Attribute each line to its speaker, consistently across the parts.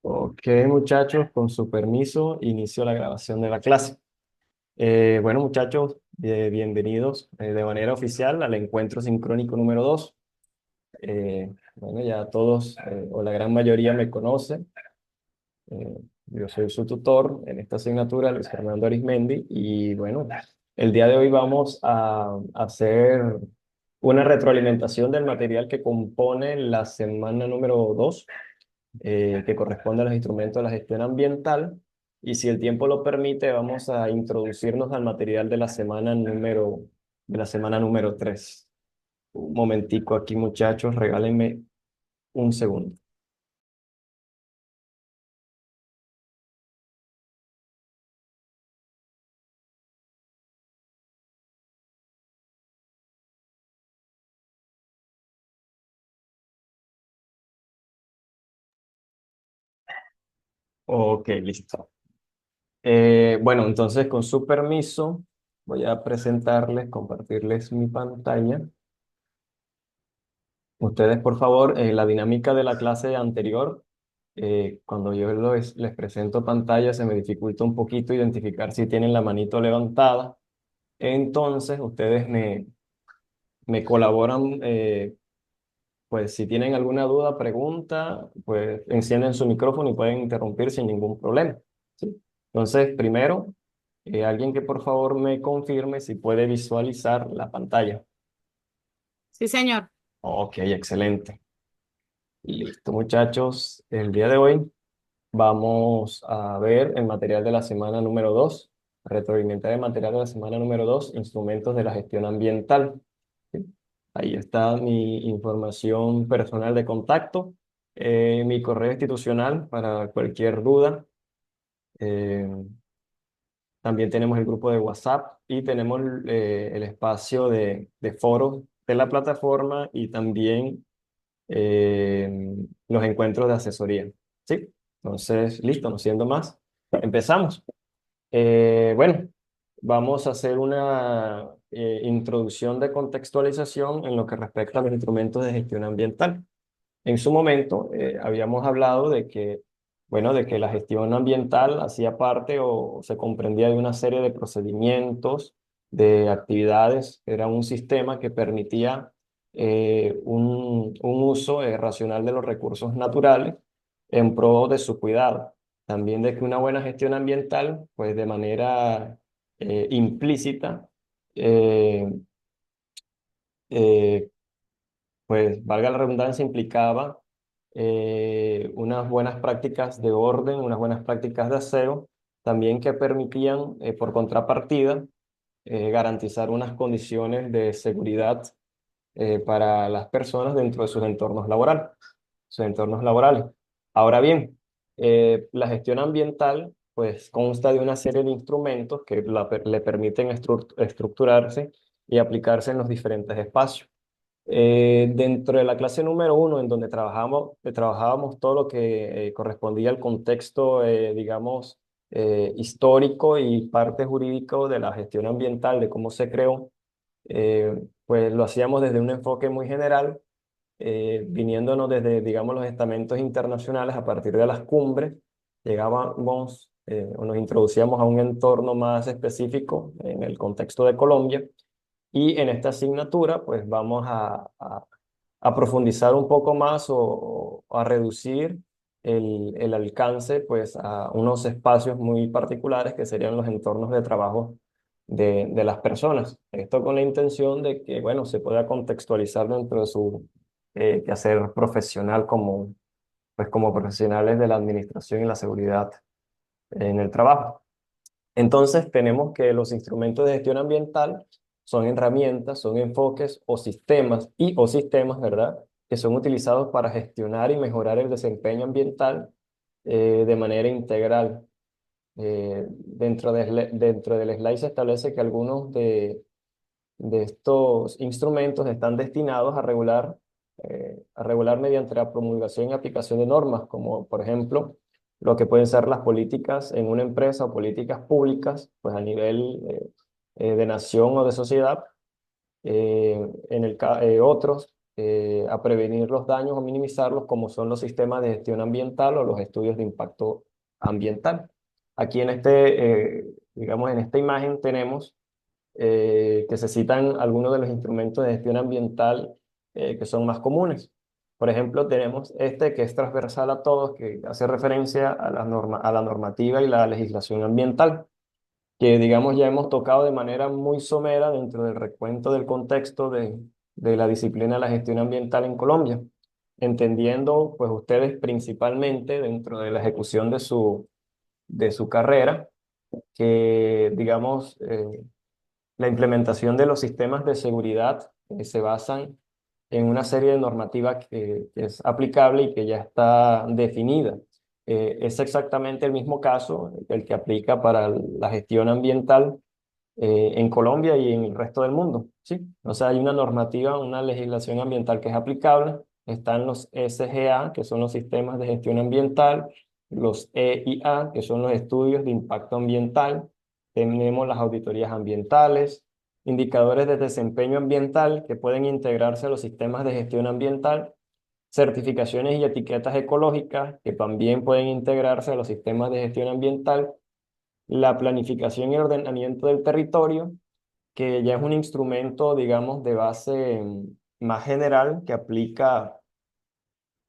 Speaker 1: Ok, muchachos, con su permiso, inicio la grabación de la clase. Bueno, muchachos, bienvenidos de manera oficial al encuentro sincrónico número 2. Bueno, ya todos o la gran mayoría me conocen. Yo soy su tutor en esta asignatura, Luis Fernando Arismendi, y bueno, el día de hoy vamos a hacer una retroalimentación del material que compone la semana número 2, que corresponde a los instrumentos de la gestión ambiental. Y si el tiempo lo permite, vamos a introducirnos al material de la semana número 3. Un momentico aquí, muchachos, regálenme un segundo. Ok, listo. Bueno, entonces, con su permiso, voy a presentarles, compartirles mi pantalla. Ustedes, por favor, la dinámica de la clase anterior, cuando yo les presento pantalla, se me dificulta un poquito identificar si tienen la manito levantada. Entonces, ustedes me colaboran, pues si tienen alguna duda, pregunta, pues encienden su micrófono y pueden interrumpir sin ningún problema. ¿Sí? Entonces, primero, alguien que por favor me confirme si puede visualizar la pantalla.
Speaker 2: Sí, señor.
Speaker 1: Ok, excelente. Listo, muchachos. El día de hoy vamos a ver el material de la semana número 2, retroalimentar el material de la semana número 2, instrumentos de la gestión ambiental. ¿Sí? Ahí está mi información personal de contacto, mi correo institucional para cualquier duda. Eh, También tenemos el grupo de WhatsApp y tenemos el espacio de foros de la plataforma y también los encuentros de asesoría. ¿Sí? Entonces, listo, no siendo más, empezamos. Bueno, vamos a hacer una introducción de contextualización en lo que respecta a los instrumentos de gestión ambiental. En su momento, habíamos hablado de que, bueno, de que la gestión ambiental hacía parte o se comprendía de una serie de procedimientos, de actividades. Era un sistema que permitía un uso racional de los recursos naturales en pro de su cuidado. También de que una buena gestión ambiental, pues de manera implícita, eh, eh, pues valga la redundancia, implicaba unas buenas prácticas de orden, unas buenas prácticas de aseo, también que permitían, por contrapartida, garantizar unas condiciones de seguridad para las personas dentro de sus entornos laborales. Ahora bien, la gestión ambiental pues consta de una serie de instrumentos que le permiten estructurarse y aplicarse en los diferentes espacios. Dentro de la clase número 1, en donde trabajábamos todo lo que correspondía al contexto, digamos, histórico y parte jurídico de la gestión ambiental, de cómo se creó, pues lo hacíamos desde un enfoque muy general, viniéndonos desde, digamos, los estamentos internacionales a partir de las cumbres, llegábamos o nos introducíamos a un entorno más específico en el contexto de Colombia y en esta asignatura, pues vamos a profundizar un poco más o a reducir el alcance, pues a unos espacios muy particulares que serían los entornos de trabajo de las personas. Esto con la intención de que, bueno, se pueda contextualizar dentro de su quehacer profesional como, pues como profesionales de la administración y la seguridad en el trabajo. Entonces, tenemos que los instrumentos de gestión ambiental son herramientas, son enfoques o sistemas, ¿verdad? Que son utilizados para gestionar y mejorar el desempeño ambiental de manera integral. Dentro del slide se establece que algunos de estos instrumentos están destinados a regular mediante la promulgación y aplicación de normas, como por ejemplo lo que pueden ser las políticas en una empresa o políticas públicas, pues a nivel de nación o de sociedad. Otros a prevenir los daños o minimizarlos, como son los sistemas de gestión ambiental o los estudios de impacto ambiental. Aquí digamos, en esta imagen tenemos que se citan algunos de los instrumentos de gestión ambiental que son más comunes. Por ejemplo, tenemos este que es transversal a todos, que hace referencia a a la normativa y la legislación ambiental, que digamos ya hemos tocado de manera muy somera dentro del recuento del contexto de la disciplina de la gestión ambiental en Colombia, entendiendo pues ustedes principalmente dentro de la ejecución de su carrera, que digamos la implementación de los sistemas de seguridad se basan en una serie de normativa que es aplicable y que ya está definida. Es exactamente el mismo caso el que aplica para la gestión ambiental en Colombia y en el resto del mundo, ¿sí? O sea, hay una normativa, una legislación ambiental que es aplicable. Están los SGA, que son los sistemas de gestión ambiental, los EIA, que son los estudios de impacto ambiental. Tenemos las auditorías ambientales, indicadores de desempeño ambiental que pueden integrarse a los sistemas de gestión ambiental, certificaciones y etiquetas ecológicas que también pueden integrarse a los sistemas de gestión ambiental, la planificación y ordenamiento del territorio, que ya es un instrumento, digamos, de base más general que aplica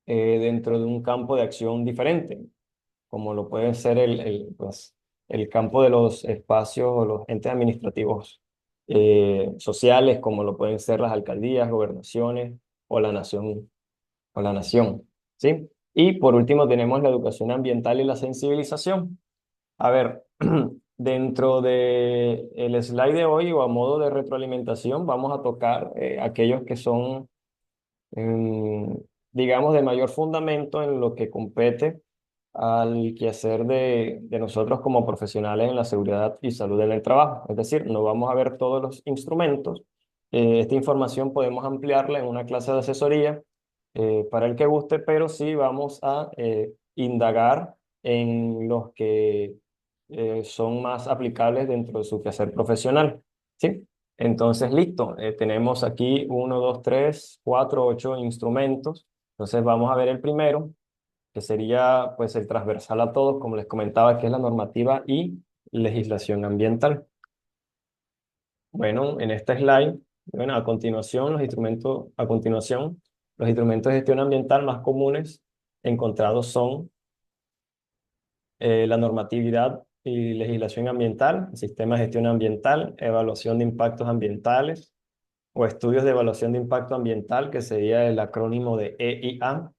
Speaker 1: dentro de un campo de acción diferente, como lo puede ser pues, el campo de los espacios o los entes administrativos sociales, como lo pueden ser las alcaldías, gobernaciones o o la nación, ¿sí? Y por último tenemos la educación ambiental y la sensibilización. A ver, dentro de el slide de hoy o a modo de retroalimentación, vamos a tocar aquellos que son, mm, digamos, de mayor fundamento en lo que compete al quehacer de nosotros como profesionales en la seguridad y salud en el trabajo. Es decir, no vamos a ver todos los instrumentos. Esta información podemos ampliarla en una clase de asesoría para el que guste, pero sí vamos a indagar en los que son más aplicables dentro de su quehacer profesional. ¿Sí? Entonces, listo. Tenemos aquí uno, dos, tres, cuatro, ocho instrumentos. Entonces, vamos a ver el primero, que sería pues el transversal a todos, como les comentaba, que es la normativa y legislación ambiental. Bueno, en este slide, bueno, los instrumentos de gestión ambiental más comunes encontrados son la normatividad y legislación ambiental, el sistema de gestión ambiental, evaluación de impactos ambientales o estudios de evaluación de impacto ambiental, que sería el acrónimo de EIA,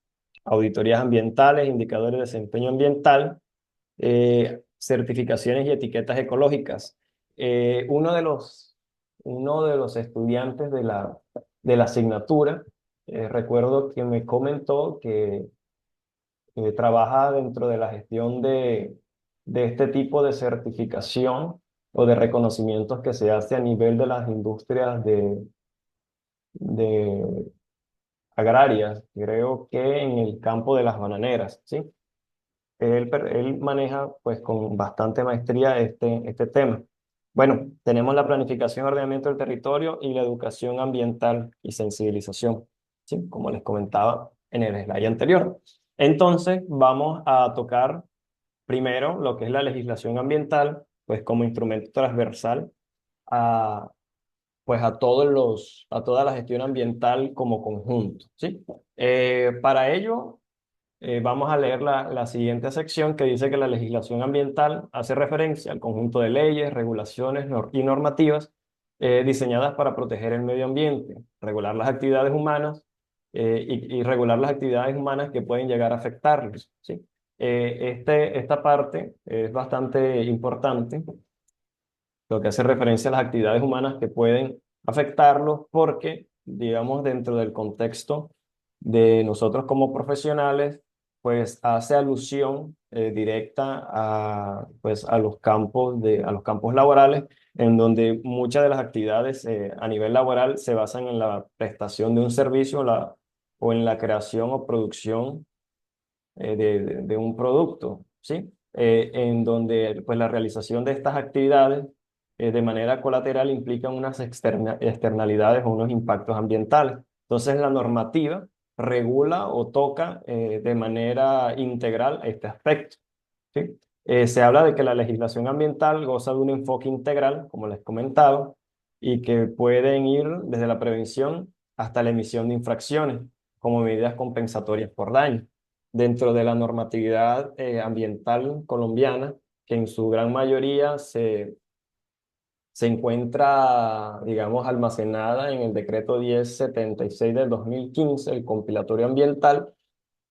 Speaker 1: auditorías ambientales, indicadores de desempeño ambiental, certificaciones y etiquetas ecológicas. Uno de los estudiantes de la asignatura, recuerdo que me comentó que trabaja dentro de la gestión de este tipo de certificación o de reconocimientos que se hace a nivel de las industrias de agrarias, creo que en el campo de las bananeras, ¿sí? Él maneja pues con bastante maestría este tema. Bueno, tenemos la planificación y ordenamiento del territorio y la educación ambiental y sensibilización, ¿sí? Como les comentaba en el slide anterior. Entonces, vamos a tocar primero lo que es la legislación ambiental, pues como instrumento transversal a, pues a toda la gestión ambiental como conjunto, ¿sí? Para ello, vamos a leer la siguiente sección que dice que la legislación ambiental hace referencia al conjunto de leyes, regulaciones y normativas diseñadas para proteger el medio ambiente, regular las actividades humanas y regular las actividades humanas que pueden llegar a afectarlos, ¿sí? Esta parte es bastante importante, lo que hace referencia a las actividades humanas que pueden afectarlos porque, digamos, dentro del contexto de nosotros como profesionales, pues hace alusión directa pues, a los campos laborales, en donde muchas de las actividades a nivel laboral se basan en la prestación de un servicio o en la creación o producción de un producto, ¿sí? En donde pues la realización de estas actividades de manera colateral implican unas externalidades o unos impactos ambientales. Entonces, la normativa regula o toca de manera integral este aspecto. ¿Sí? Se habla de que la legislación ambiental goza de un enfoque integral, como les comentaba, y que pueden ir desde la prevención hasta la emisión de infracciones como medidas compensatorias por daño. Dentro de la normatividad ambiental colombiana, que en su gran mayoría se encuentra, digamos, almacenada en el decreto 1076 del 2015, el compilatorio ambiental,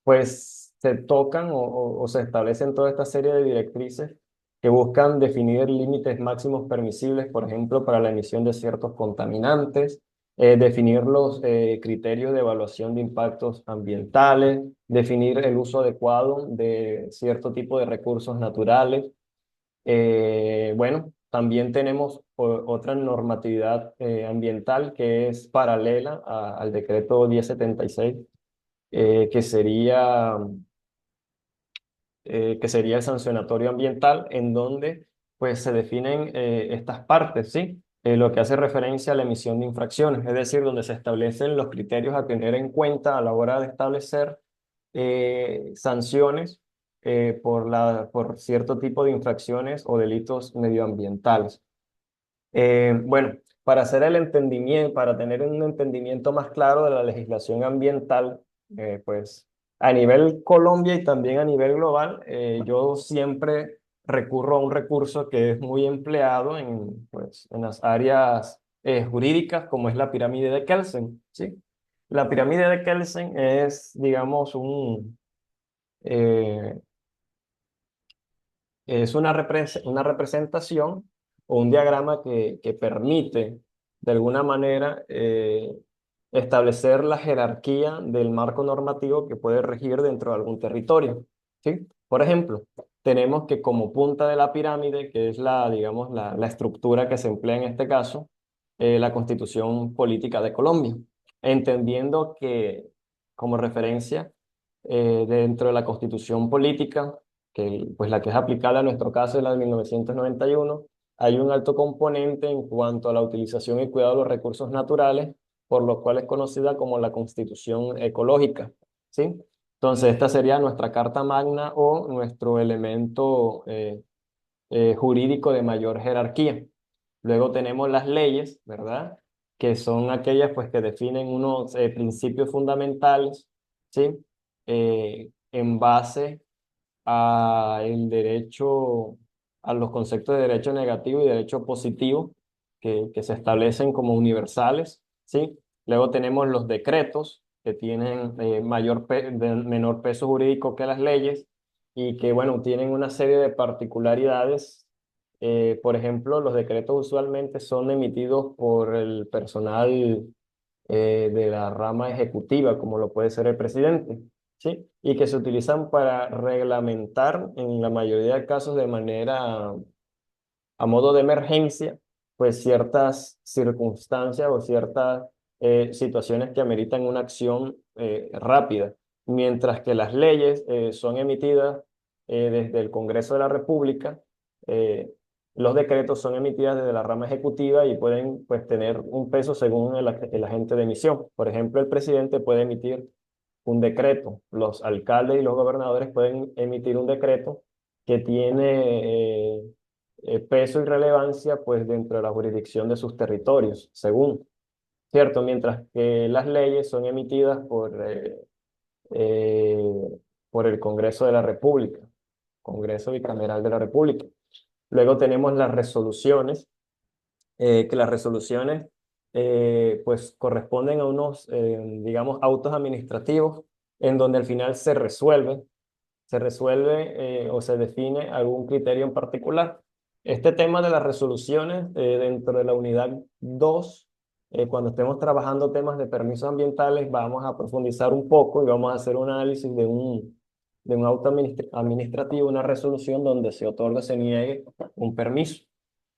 Speaker 1: pues se tocan o se establecen toda esta serie de directrices que buscan definir límites máximos permisibles, por ejemplo, para la emisión de ciertos contaminantes, definir los criterios de evaluación de impactos ambientales, definir el uso adecuado de cierto tipo de recursos naturales. Bueno, también tenemos otra normatividad ambiental que es paralela al decreto 1076, que sería el sancionatorio ambiental, en donde pues se definen estas partes, ¿sí? Lo que hace referencia a la emisión de infracciones, es decir, donde se establecen los criterios a tener en cuenta a la hora de establecer sanciones por cierto tipo de infracciones o delitos medioambientales. Bueno, para hacer el entendimiento, para tener un entendimiento más claro de la legislación ambiental, pues a nivel Colombia y también a nivel global, yo siempre recurro a un recurso que es muy empleado en las áreas jurídicas, como es la pirámide de Kelsen, ¿sí? La pirámide de Kelsen es, digamos, eh, es una representación o un diagrama que permite, de alguna manera, establecer la jerarquía del marco normativo que puede regir dentro de algún territorio. ¿Sí? Por ejemplo, tenemos que como punta de la pirámide, que es digamos, la estructura que se emplea en este caso, la Constitución Política de Colombia, entendiendo que como referencia dentro de la Constitución Política, pues la que es aplicable a nuestro caso es la de 1991, hay un alto componente en cuanto a la utilización y cuidado de los recursos naturales, por lo cual es conocida como la Constitución Ecológica, ¿sí? Entonces, esta sería nuestra Carta Magna o nuestro elemento jurídico de mayor jerarquía. Luego tenemos las leyes, ¿verdad? Que son aquellas pues, que definen unos principios fundamentales, ¿sí? En base a el derecho, a los conceptos de derecho negativo y derecho positivo que se establecen como universales, ¿sí? Luego tenemos los decretos que tienen menor peso jurídico que las leyes y que, bueno, tienen una serie de particularidades. Por ejemplo, los decretos usualmente son emitidos por el personal de la rama ejecutiva, como lo puede ser el presidente, ¿sí? Y que se utilizan para reglamentar en la mayoría de casos de manera a modo de emergencia, pues ciertas circunstancias o ciertas situaciones que ameritan una acción rápida, mientras que las leyes son emitidas desde el Congreso de la República. Los decretos son emitidos desde la rama ejecutiva y pueden pues, tener un peso según el agente de emisión. Por ejemplo, el presidente puede emitir un decreto, los alcaldes y los gobernadores pueden emitir un decreto que tiene peso y relevancia pues dentro de la jurisdicción de sus territorios, según, ¿cierto? Mientras que las leyes son emitidas eh, por el Congreso de la República, Congreso Bicameral de la República. Luego tenemos las resoluciones, que las resoluciones pues corresponden a unos, digamos, autos administrativos en donde al final se resuelve o se define algún criterio en particular. Este tema de las resoluciones dentro de la unidad 2, cuando estemos trabajando temas de permisos ambientales, vamos a profundizar un poco y vamos a hacer un análisis de un auto administrativo, una resolución donde se otorga o se niegue un permiso.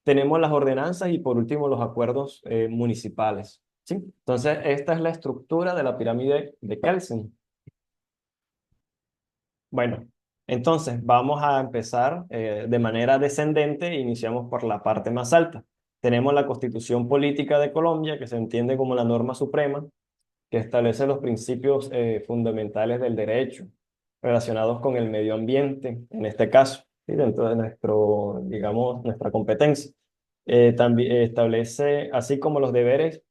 Speaker 1: Tenemos las ordenanzas y por último los acuerdos municipales. ¿Sí? Entonces, esta es la estructura de la pirámide de Kelsen. Bueno, entonces vamos a empezar de manera descendente e iniciamos por la parte más alta. Tenemos la Constitución Política de Colombia, que se entiende como la norma suprema. que establece los principios fundamentales del derecho relacionados con el medio ambiente, en este caso, ¿sí? Dentro de nuestro, digamos, nuestra competencia. También establece, así como los deberes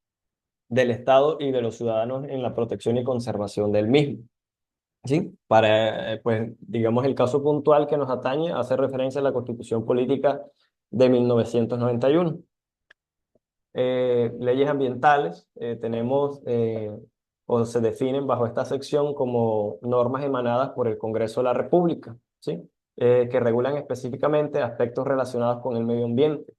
Speaker 1: del Estado y de los ciudadanos en la protección y conservación del mismo. ¿Sí? Para, pues, digamos, el caso puntual que nos atañe hace referencia a la Constitución Política de 1991. Leyes ambientales, tenemos o se definen bajo esta sección como normas emanadas por el Congreso de la República, ¿sí? Que regulan específicamente aspectos relacionados con el medio ambiente,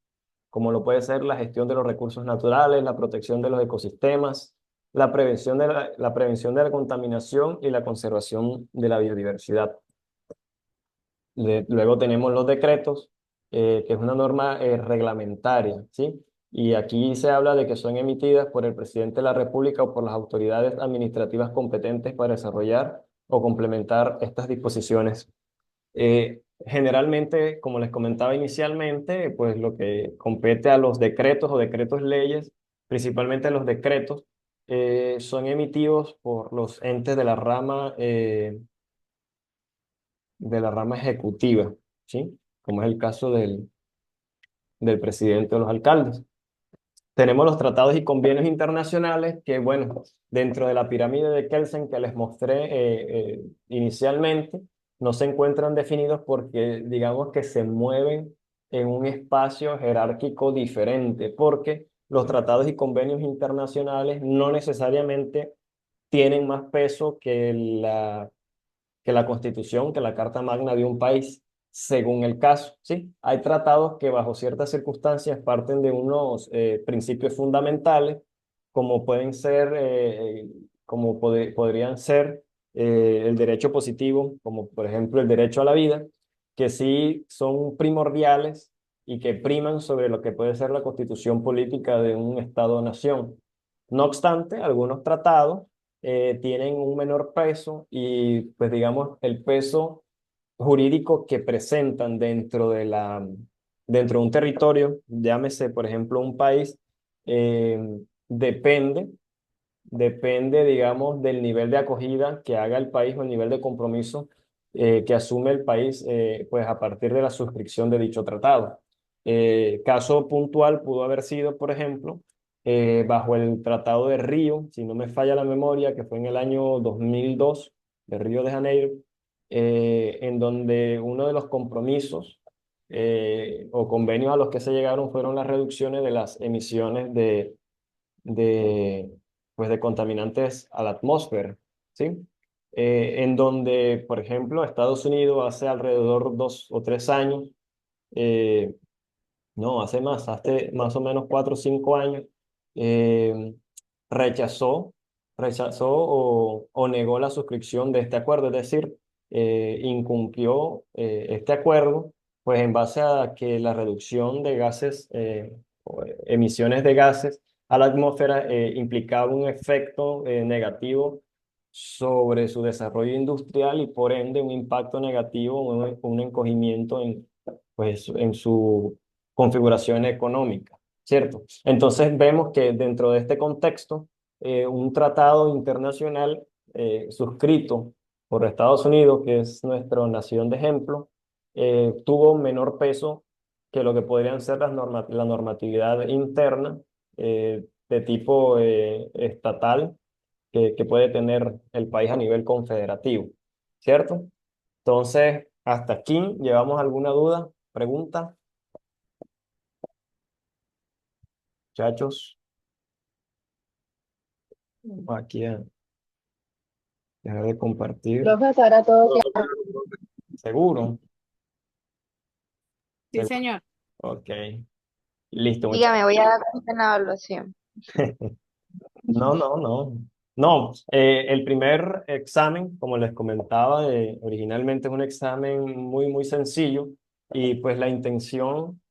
Speaker 1: como lo puede ser la gestión de los recursos naturales, la protección de los ecosistemas, la prevención de la contaminación y la conservación de la biodiversidad. Luego tenemos los decretos, que es una norma reglamentaria, ¿sí? Y aquí se habla de que son emitidas por el presidente de la República o por las autoridades administrativas competentes para desarrollar o complementar estas disposiciones. Generalmente, como les comentaba inicialmente, pues lo que compete a los decretos o decretos leyes, principalmente los decretos, son emitidos por los entes de la rama ejecutiva, ¿sí? Como es el caso del presidente o los alcaldes. Tenemos los tratados y convenios internacionales que, bueno, dentro de la pirámide de Kelsen que les mostré inicialmente, no se encuentran definidos porque, digamos que se mueven en un espacio jerárquico diferente, porque los tratados y convenios internacionales no necesariamente tienen más peso que la Constitución, que la Carta Magna de un país, según el caso, ¿sí? Hay tratados que bajo ciertas circunstancias parten de unos principios fundamentales, como pueden ser, podrían ser el derecho positivo, como por ejemplo el derecho a la vida, que sí son primordiales y que priman sobre lo que puede ser la constitución política de un Estado-nación. No obstante, algunos tratados tienen un menor peso y pues digamos el peso jurídico que presentan dentro de un territorio, llámese por ejemplo un país, eh, depende, depende digamos del nivel de acogida que haga el país o el nivel de compromiso que asume el país pues a partir de la suscripción de dicho tratado. Caso puntual pudo haber sido, por ejemplo, bajo el Tratado de Río, si no me falla la memoria, que fue en el año 2002, de Río de Janeiro, en donde uno de los compromisos o convenios a los que se llegaron fueron las reducciones de las emisiones de, pues de contaminantes a la atmósfera, ¿sí? En donde, por ejemplo, Estados Unidos hace alrededor 2 o 3 años, eh, no, hace más o menos 4 o 5 años, eh, rechazó, rechazó o negó la suscripción de este acuerdo, es decir, incumplió este acuerdo, pues en base a que la reducción de gases, o emisiones de gases a la atmósfera implicaba un efecto negativo sobre su desarrollo industrial y por ende un impacto negativo, un encogimiento pues, en su configuración económica, ¿cierto? Entonces vemos que dentro de este contexto, un tratado internacional suscrito por Estados Unidos, que es nuestra nación de ejemplo, tuvo menor peso que lo que podrían ser la normatividad interna de tipo estatal que puede tener el país a nivel confederativo, ¿cierto? Entonces, hasta aquí, ¿llevamos alguna duda, pregunta, muchachos? Aquí a dejar de compartir.
Speaker 3: Profe, hasta ahora todo claro.
Speaker 1: ¿Seguro?
Speaker 2: Sí,
Speaker 1: ¿Seguro?
Speaker 2: señor.
Speaker 1: Ok. Listo, muchachos.
Speaker 3: Dígame, voy a dar cuenta en la evaluación.
Speaker 1: No, no, no. No, el primer examen, como les comentaba, originalmente es un examen muy, muy sencillo y pues la intención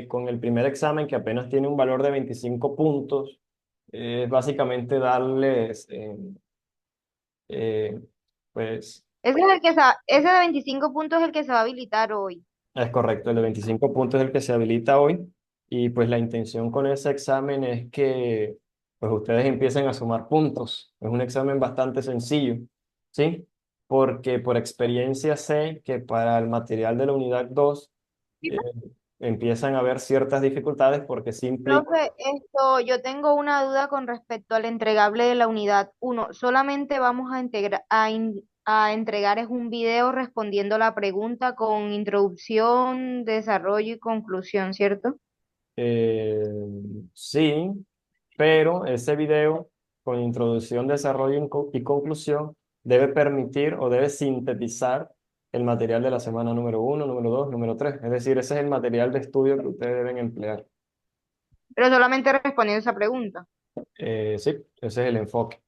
Speaker 1: con el primer examen, que apenas tiene un valor de 25 puntos, es básicamente darles, eh, pues,
Speaker 3: Ese es el que ese de 25 puntos es el que se va a habilitar hoy.
Speaker 1: es correcto, el de 25 puntos es el que se habilita hoy y pues la intención con ese examen es que pues ustedes empiecen a sumar puntos. Es un examen bastante sencillo, ¿sí? Porque por experiencia sé que para el material de la unidad 2 eh, empiezan a haber ciertas dificultades porque sí implica.
Speaker 3: Profe, yo tengo una duda con respecto al entregable de la unidad uno. Solamente vamos a entregar es un video respondiendo la pregunta con introducción, desarrollo y conclusión, ¿cierto?
Speaker 1: Eh, sí, pero ese video con introducción, desarrollo y conclusión debe permitir o debe sintetizar el material de la semana número uno, número 2, número 3. Es decir, ese es el material de estudio que ustedes deben emplear.
Speaker 3: Pero solamente respondiendo esa pregunta.
Speaker 1: Sí, ese es el enfoque.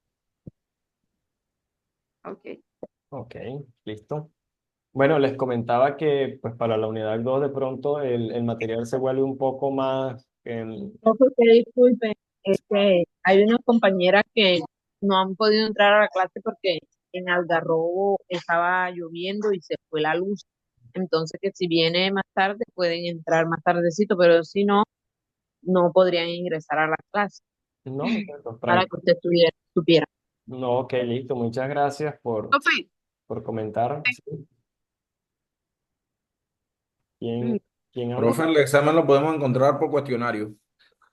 Speaker 3: Ok.
Speaker 1: Ok, listo. Bueno, les comentaba que pues para la unidad 2 de pronto el material se vuelve un poco más.
Speaker 4: Profe, que disculpe, es que hay unas compañeras que no han podido entrar a la clase porque en Algarrobo estaba lloviendo y se fue la luz. Entonces, que si viene más tarde, pueden entrar más tardecito, pero si no, no podrían ingresar a la clase
Speaker 1: No, pues,
Speaker 4: para que usted supiera.
Speaker 1: no, ok, listo. Muchas gracias
Speaker 2: Profe,
Speaker 1: por comentar. Sí.
Speaker 3: Mm.
Speaker 1: ¿Quién, quién habla?
Speaker 5: Profe, el examen lo podemos encontrar por cuestionario.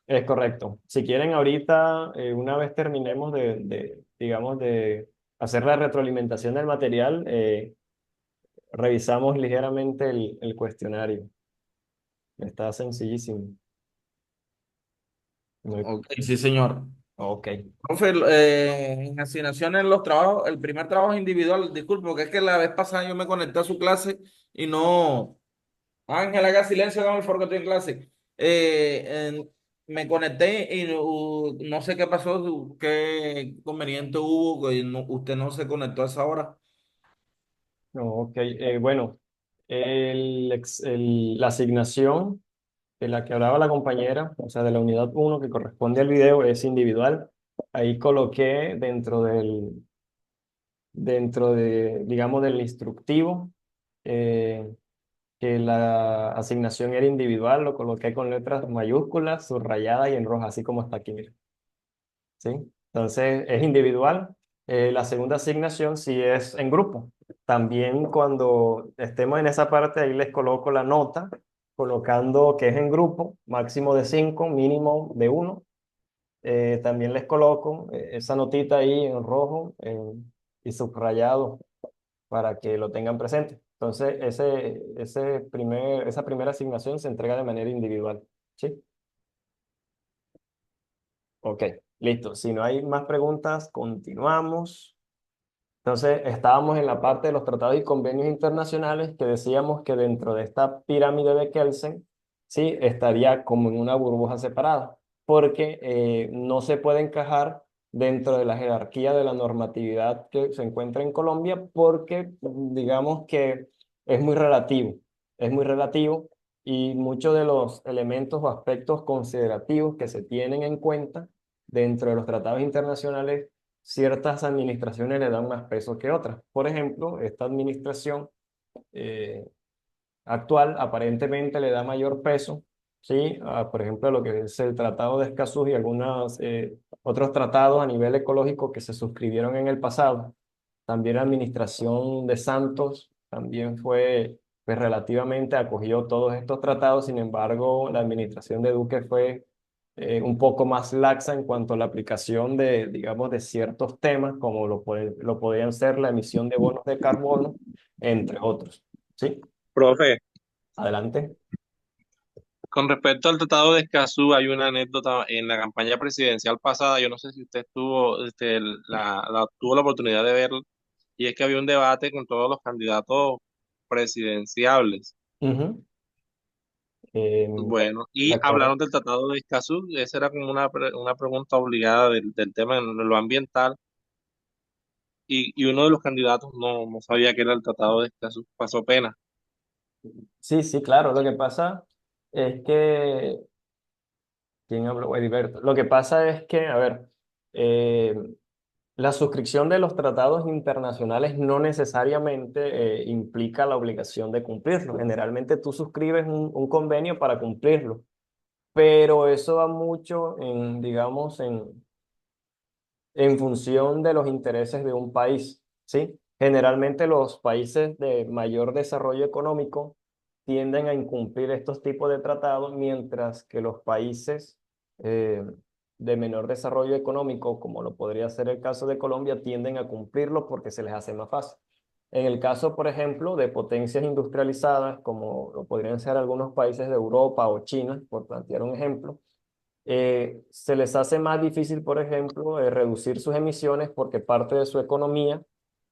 Speaker 1: Es correcto. Si quieren, ahorita, una vez terminemos digamos, de hacer la retroalimentación del material, revisamos ligeramente el cuestionario. Está sencillísimo. Muy-
Speaker 5: Ok, sí, señor.
Speaker 1: Ok.
Speaker 5: Profe, en asignaciones los trabajos, el primer trabajo individual, disculpe, porque es que la vez pasada yo me conecté a su clase y no. Ángel, haga silencio, hágame el favor que estoy en clase. Me conecté y no sé qué pasó, qué inconveniente hubo, que usted no se conectó a esa hora.
Speaker 1: No, ok. Bueno, la asignación de la que hablaba la compañera, o sea, de la unidad uno que corresponde al video, es individual. Ahí coloqué dentro de, digamos, del instructivo, eh, que la asignación era individual, lo coloqué con letras mayúsculas, subrayadas y en roja, así como está aquí, mira. ¿Sí? Entonces, es individual. La segunda asignación sí es en grupo. También cuando estemos en esa parte, ahí les coloco la nota, colocando que es en grupo, máximo de 5, mínimo de 1. También les coloco esa notita ahí en rojo y subrayado para que lo tengan presente. Entonces, esa primera asignación se entrega de manera individual. ¿Sí? Ok, listo. Si no hay más preguntas, continuamos. Entonces, estábamos en la parte de los tratados y convenios internacionales que decíamos que dentro de esta pirámide de Kelsen, sí, estaría como en una burbuja separada, porque no se puede encajar dentro de la jerarquía de la normatividad que se encuentra en Colombia, porque digamos que es muy relativo, y muchos de los elementos o aspectos considerativos que se tienen en cuenta dentro de los tratados internacionales ciertas administraciones le dan más peso que otras. Por ejemplo, esta administración eh, actual aparentemente le da mayor peso, ¿sí? Por ejemplo, a lo que es el Tratado de Escazú y algunos otros tratados a nivel ecológico que se suscribieron en el pasado. También la administración de Santos también fue, pues relativamente acogió todos estos tratados. Sin embargo, la administración de Duque fue un poco más laxa en cuanto a la aplicación de, digamos, de ciertos temas, como lo podían ser la emisión de bonos de carbono, entre otros. ¿Sí?
Speaker 6: Profe,
Speaker 1: Adelante.
Speaker 6: con respecto al Tratado de Escazú, hay una anécdota en la campaña presidencial pasada, yo no sé si usted tuvo la oportunidad de verlo, y es que había un debate con todos los candidatos presidenciables.
Speaker 1: Ujú.
Speaker 6: Bueno,
Speaker 1: De
Speaker 6: y
Speaker 1: acuerdo.
Speaker 6: hablaron del Tratado de Escazú, esa era como una pregunta obligada del tema de lo ambiental, y uno de los candidatos no sabía que era el Tratado de Escazú, pasó pena.
Speaker 1: Sí, sí, claro. Lo que pasa es que, ¿quién habló? Heriberto. Lo que pasa es que, a ver, eh, la suscripción de los tratados internacionales no necesariamente implica la obligación de cumplirlo. Generalmente tú suscribes un convenio para cumplirlo, pero eso va mucho en, digamos, en función de los intereses de un país, ¿sí? Generalmente los países de mayor desarrollo económico tienden a incumplir estos tipos de tratados, mientras que los países eh, de menor desarrollo económico, como lo podría ser el caso de Colombia, tienden a cumplirlo porque se les hace más fácil. En el caso, por ejemplo, de potencias industrializadas, como lo podrían ser algunos países de Europa o China, por plantear un ejemplo, se les hace más difícil, por ejemplo, reducir sus emisiones porque parte de su economía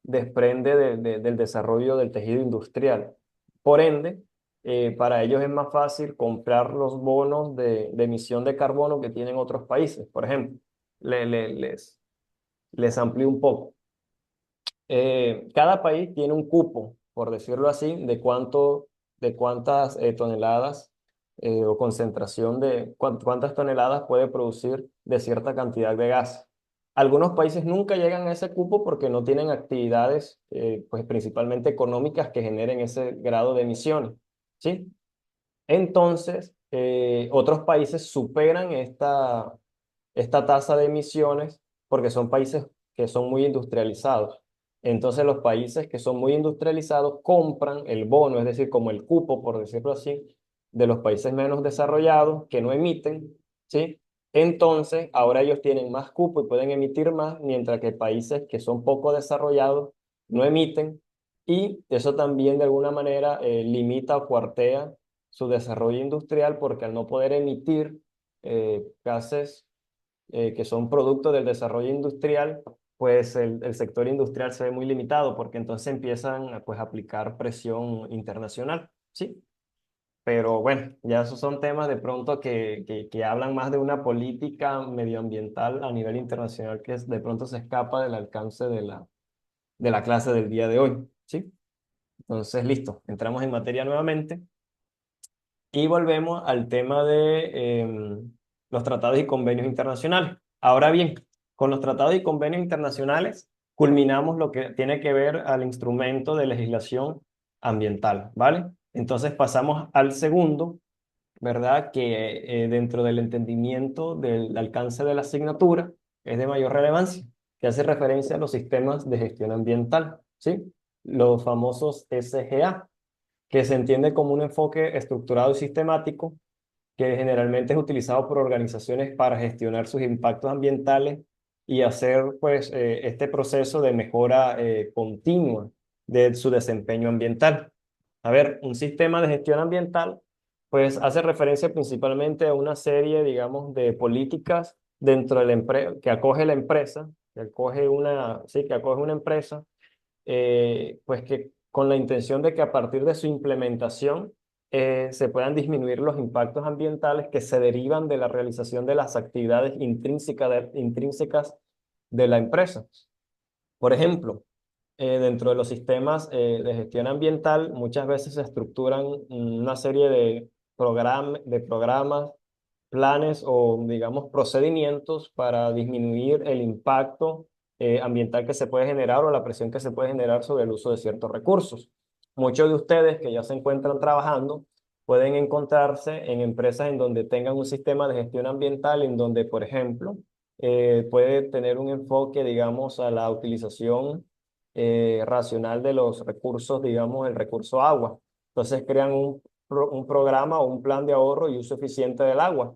Speaker 1: desprende del desarrollo del tejido industrial. Por ende, para ellos es más fácil comprar los bonos de emisión de carbono que tienen otros países. Por ejemplo, les amplío un poco. Cada país tiene un cupo, por decirlo así, de cuántas toneladas o concentración de cuántas toneladas puede producir de cierta cantidad de gas. Algunos países nunca llegan a ese cupo porque no tienen actividades, pues principalmente económicas, que generen ese grado de emisiones, ¿sí? Entonces, otros países superan esta tasa de emisiones porque son países que son muy industrializados. Entonces los países que son muy industrializados compran el bono, es decir, como el cupo, por decirlo así, de los países menos desarrollados que no emiten, ¿sí? Entonces ahora ellos tienen más cupo y pueden emitir más, mientras que países que son poco desarrollados no emiten, y eso también de alguna manera limita o cuartea su desarrollo industrial, porque al no poder emitir gases que son producto del desarrollo industrial, pues el sector industrial se ve muy limitado, porque entonces empiezan pues, a aplicar presión internacional, ¿sí? Pero bueno, ya esos son temas de pronto que hablan más de una política medioambiental a nivel internacional, que de pronto se escapa del alcance de la clase del día de hoy, ¿sí? Entonces, listo, entramos en materia nuevamente. Y volvemos al tema de los tratados y convenios internacionales. Ahora bien, con los tratados y convenios internacionales culminamos lo que tiene que ver al instrumento de legislación ambiental, ¿vale? Entonces pasamos al segundo, ¿verdad? Que dentro del entendimiento del alcance de la asignatura es de mayor relevancia, que hace referencia a los sistemas de gestión ambiental, ¿sí? Los famosos SGA, que se entiende como un enfoque estructurado y sistemático que generalmente es utilizado por organizaciones para gestionar sus impactos ambientales y hacer pues este proceso de mejora continua de su desempeño ambiental. A ver, un sistema de gestión ambiental pues hace referencia principalmente a una serie, digamos, de políticas dentro de la empresa que acoge la empresa, que acoge una empresa, pues que con la intención de que a partir de su implementación se puedan disminuir los impactos ambientales que se derivan de la realización de las actividades intrínsecas de la empresa. Por ejemplo, dentro de los sistemas de gestión ambiental, muchas veces se estructuran una serie de programas, planes o, digamos, procedimientos para disminuir el impacto ambiental que se puede generar o la presión que se puede generar sobre el uso de ciertos recursos. Muchos de ustedes que ya se encuentran trabajando pueden encontrarse en empresas en donde tengan un sistema de gestión ambiental, en donde, por ejemplo, puede tener un enfoque, digamos, a la utilización racional de los recursos, digamos, el recurso agua. Entonces crean un programa o un plan de ahorro y uso eficiente del agua,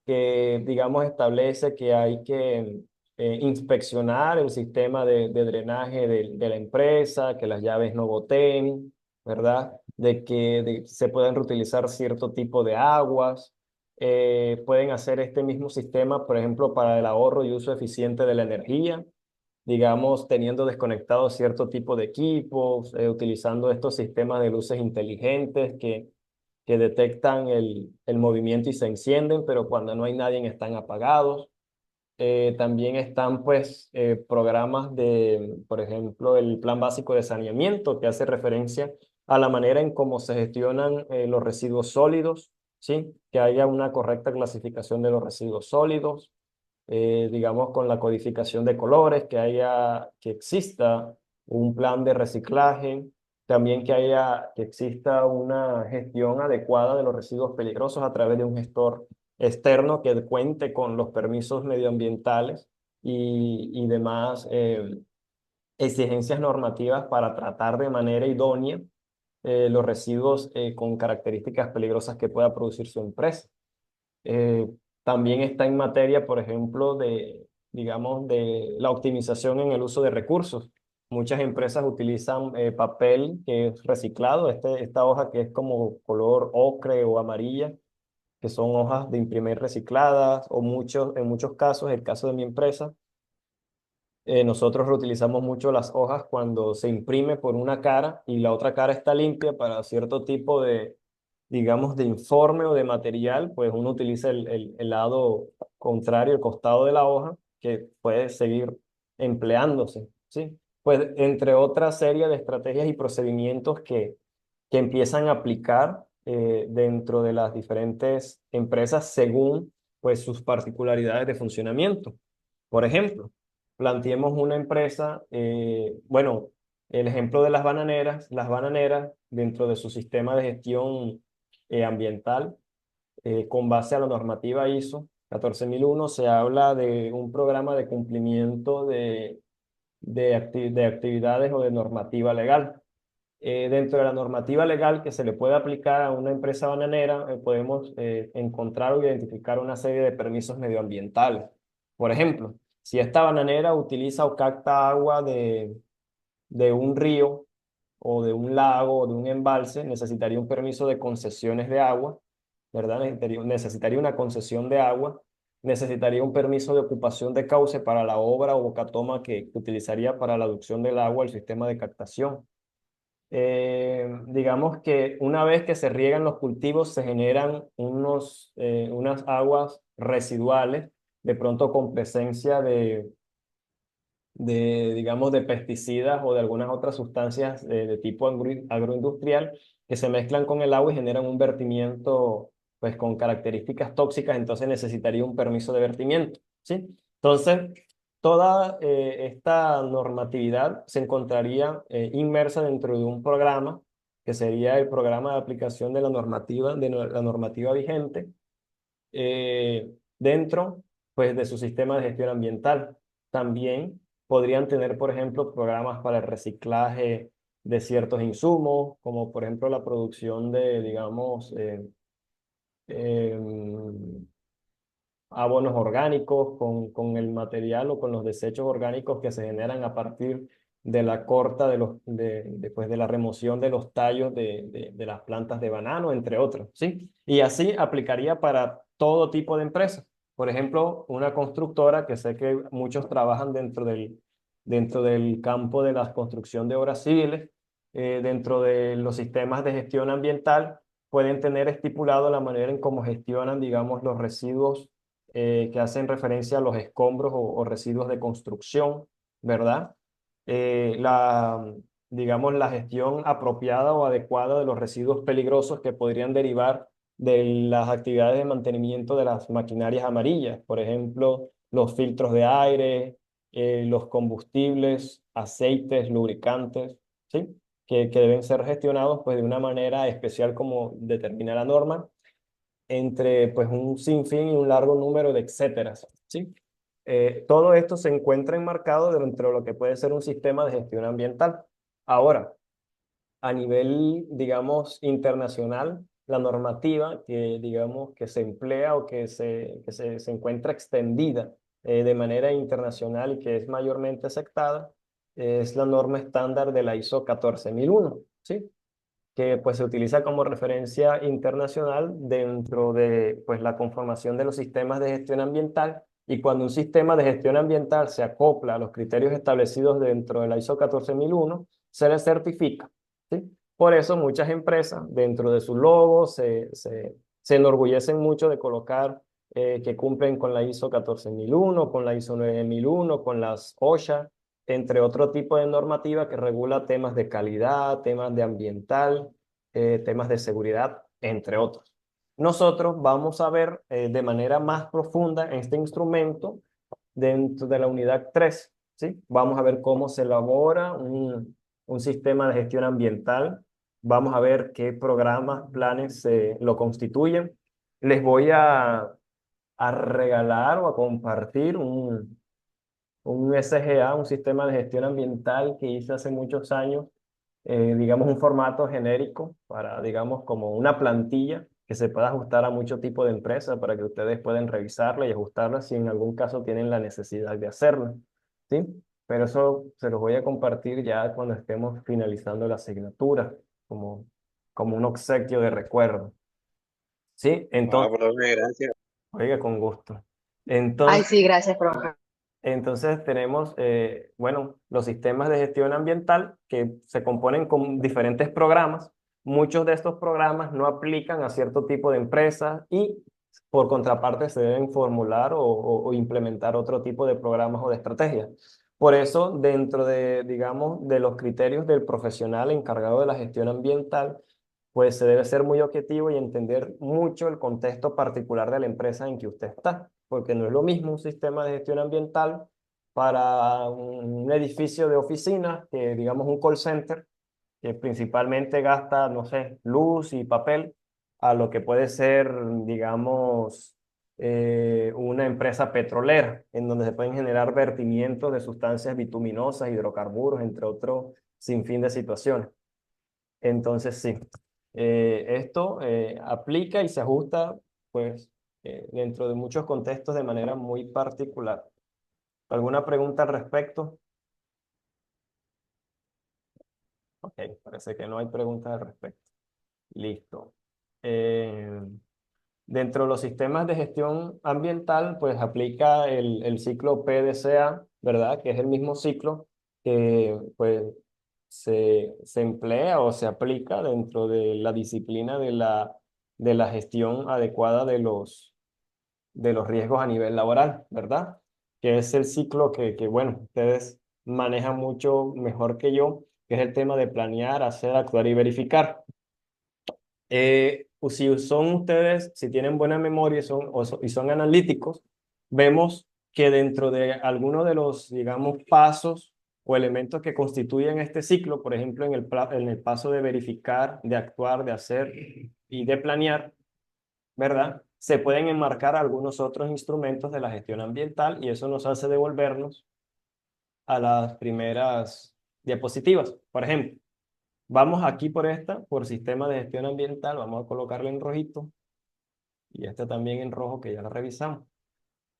Speaker 1: que, digamos, establece que hay que inspeccionar el sistema de drenaje de la empresa, que las llaves no goteen, ¿verdad? De que se pueden reutilizar cierto tipo de aguas. Pueden hacer este mismo sistema, por ejemplo, para el ahorro y uso eficiente de la energía, digamos, teniendo desconectados cierto tipo de equipos, utilizando estos sistemas de luces inteligentes que detectan el movimiento y se encienden, pero cuando no hay nadie están apagados. También están, pues, programas de, por ejemplo, el Plan Básico de Saneamiento, que hace referencia a la manera en cómo se gestionan los residuos sólidos, ¿sí? Que haya una correcta clasificación de los residuos sólidos, digamos, con la codificación de colores, que exista un plan de reciclaje, también que exista una gestión adecuada de los residuos peligrosos a través de un gestor externo que cuente con los permisos medioambientales y demás exigencias normativas para tratar de manera idónea los residuos con características peligrosas que pueda producir su empresa. Eh, También está en materia, por ejemplo, digamos, de la optimización en el uso de recursos. Muchas empresas utilizan papel que es reciclado, esta hoja que es como color ocre o amarilla, que son hojas de imprimir recicladas, o en muchos casos, el caso de mi empresa, nosotros reutilizamos mucho las hojas cuando se imprime por una cara y la otra cara está limpia para cierto tipo de, digamos, de informe o de material, pues uno utiliza el lado contrario, el costado de la hoja, que puede seguir empleándose, ¿sí? Pues entre otra serie de estrategias y procedimientos que empiezan a aplicar dentro de las diferentes empresas según pues sus particularidades de funcionamiento. Por ejemplo, planteemos una empresa, bueno, el ejemplo de las bananeras dentro de su sistema de gestión ambiental, con base a la normativa ISO 14001, se habla de un programa de cumplimiento de actividades o de normativa legal. Dentro de la normativa legal que se le puede aplicar a una empresa bananera, podemos encontrar o identificar una serie de permisos medioambientales. Por ejemplo, si esta bananera utiliza o capta agua de un río o de un lago o de un embalse, necesitaría un permiso de concesiones de agua, ¿verdad? Necesitaría una concesión de agua, necesitaría un permiso de ocupación de cauce para la obra o bocatoma que utilizaría para la aducción del agua al sistema de captación. Digamos que una vez que se riegan los cultivos se generan unas aguas residuales, de pronto con presencia digamos, de pesticidas o de algunas otras sustancias de tipo agroindustrial que se mezclan con el agua y generan un vertimiento pues con características tóxicas, entonces necesitaría un permiso de vertimiento, ¿sí? Entonces, toda esta normatividad se encontraría inmersa dentro de un programa que sería el programa de aplicación de la normativa vigente, dentro pues, de su sistema de gestión ambiental. También podrían tener, por ejemplo, programas para el reciclaje de ciertos insumos, como por ejemplo la producción de, digamos, em, abonos orgánicos con el material o con los desechos orgánicos que se generan a partir de la corta después de la remoción de los tallos de las plantas de banano, entre otros, ¿sí? Y así aplicaría para todo tipo de empresas. Por ejemplo, una constructora que sé que muchos trabajan dentro del campo de la construcción de obras civiles, dentro de los sistemas de gestión ambiental, pueden tener estipulado la manera en cómo gestionan, digamos, los residuos que hacen referencia a los escombros o residuos de construcción, ¿verdad? Digamos, la gestión apropiada o adecuada de los residuos peligrosos que podrían derivar de las actividades de mantenimiento de las maquinarias amarillas, por ejemplo, los filtros de aire, los combustibles, aceites, lubricantes, ¿sí? Que deben ser gestionados pues, de una manera especial como determina la norma entre pues un sinfín y un largo número de etcéteras, ¿sí? Todo esto se encuentra enmarcado dentro de lo que puede ser un sistema de gestión ambiental. Ahora, a nivel, digamos, internacional, la normativa que, digamos, que se emplea o que se encuentra extendida de manera internacional y que es mayormente aceptada, es la norma estándar de la ISO 14001, ¿sí? Que pues se utiliza como referencia internacional dentro de pues la conformación de los sistemas de gestión ambiental, y cuando un sistema de gestión ambiental se acopla a los criterios establecidos dentro de la ISO 14001, se le certifica, ¿sí? Por eso muchas empresas dentro de su logo se enorgullecen mucho de colocar que cumplen con la ISO 14001, con la ISO 9001, con las OSHA, entre otro tipo de normativa que regula temas de calidad, temas de ambiental, temas de seguridad, entre otros. Nosotros vamos a ver de manera más profunda este instrumento dentro de la unidad 3, ¿sí? Vamos a ver cómo se elabora un sistema de gestión ambiental, vamos a ver qué programas, planes lo constituyen. Les voy a regalar o a compartir un SGA, un sistema de gestión ambiental que hice hace muchos años, digamos un formato genérico para, digamos, como una plantilla que se pueda ajustar a mucho tipo de empresa para que ustedes puedan revisarla y ajustarla si en algún caso tienen la necesidad de hacerlo, ¿sí? Pero eso se los voy a compartir ya cuando estemos finalizando la asignatura, como un obsequio de recuerdo, ¿sí?
Speaker 6: Ah,
Speaker 1: Entonces,
Speaker 6: profe, gracias.
Speaker 1: oiga, con gusto.
Speaker 3: Ay,
Speaker 1: Entonces,
Speaker 3: sí, gracias, profe.
Speaker 1: entonces tenemos, bueno, los sistemas de gestión ambiental que se componen con diferentes programas. Muchos de estos programas no aplican a cierto tipo de empresas y por contraparte se deben formular o implementar otro tipo de programas o de estrategias. Por eso, dentro de, digamos, de los criterios del profesional encargado de la gestión ambiental, pues se debe ser muy objetivo y entender mucho el contexto particular de la empresa en que usted está, porque no es lo mismo un sistema de gestión ambiental para un edificio de oficinas, que digamos un call center, que principalmente gasta, no sé, luz y papel, a lo que puede ser, digamos, una empresa petrolera, en donde se pueden generar vertimientos de sustancias bituminosas, hidrocarburos, entre otros sinfín de situaciones. Entonces, sí, esto aplica y se ajusta, pues, dentro de muchos contextos de manera muy particular. ¿Alguna pregunta al respecto? Ok, parece que no hay preguntas al respecto. Listo. Eh, Dentro de los sistemas de gestión ambiental, pues aplica el ciclo PDCA, ¿verdad? Que es el mismo ciclo que pues, se emplea o se aplica dentro de la disciplina de la gestión adecuada de los riesgos a nivel laboral, ¿verdad? Que es el ciclo bueno, ustedes manejan mucho mejor que yo, que es el tema de planear, hacer, actuar y verificar. Pues si son ustedes, si tienen buena memoria y son analíticos, vemos que dentro de algunos de los, digamos, pasos o elementos que constituyen este ciclo, por ejemplo, en el paso de verificar, de actuar, de hacer y de planear, ¿verdad? Se pueden enmarcar algunos otros instrumentos de la gestión ambiental y eso nos hace devolvernos a las primeras diapositivas. Por ejemplo, vamos aquí por sistema de gestión ambiental, vamos a colocarle en rojito y este también en rojo que ya lo revisamos.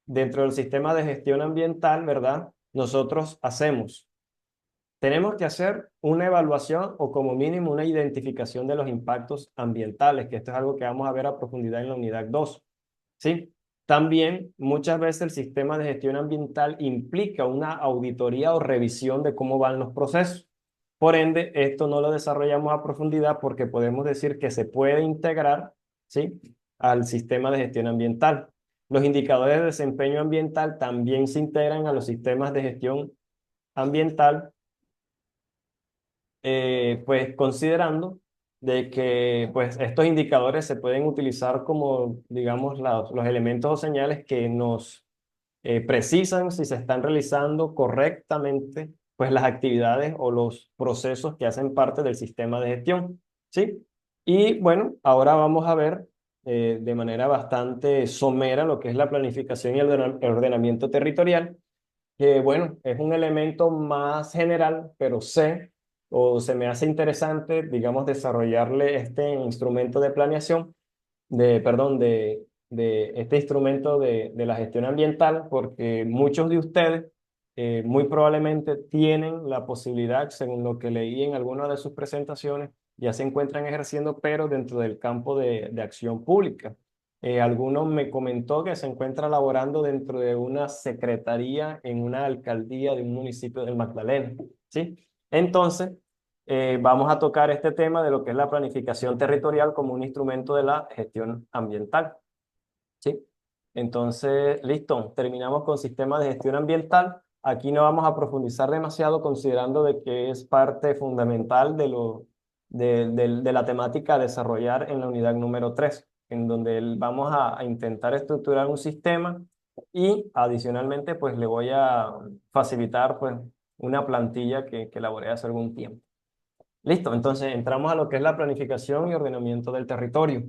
Speaker 1: Dentro del sistema de gestión ambiental, ¿verdad? Nosotros tenemos que hacer una evaluación o como mínimo una identificación de los impactos ambientales, que esto es algo que vamos a ver a profundidad en la unidad 2, ¿sí? También muchas veces el sistema de gestión ambiental implica una auditoría o revisión de cómo van los procesos. Por ende, esto no lo desarrollamos a profundidad porque podemos decir que se puede integrar, ¿sí?, al sistema de gestión ambiental. Los indicadores de desempeño ambiental también se integran a los sistemas de gestión ambiental, pues considerando de que pues, estos indicadores se pueden utilizar como, digamos, los elementos o señales que nos precisan si se están realizando correctamente pues las actividades o los procesos que hacen parte del sistema de gestión, ¿sí? Y bueno, ahora vamos a ver de manera bastante somera lo que es la planificación y el ordenamiento territorial, que bueno, es un elemento más general, pero sé o se me hace interesante, digamos, desarrollarle este instrumento de planeación perdón, de este instrumento de la gestión ambiental, porque muchos de ustedes muy probablemente tienen la posibilidad, según lo que leí en alguna de sus presentaciones, ya se encuentran ejerciendo, pero dentro del campo de acción pública. Alguno me comentó que se encuentra laborando dentro de una secretaría en una alcaldía de un municipio del Magdalena, ¿sí? Entonces, vamos a tocar este tema de lo que es la planificación territorial como un instrumento de la gestión ambiental, ¿sí? Entonces, listo, terminamos con sistema de gestión ambiental. Aquí no vamos a profundizar demasiado considerando de que es parte fundamental de la temática a desarrollar en la unidad número 3, en donde vamos a intentar estructurar un sistema y adicionalmente pues le voy a facilitar pues una plantilla que elaboré hace algún tiempo. Listo, entonces entramos a lo que es la planificación y ordenamiento del territorio.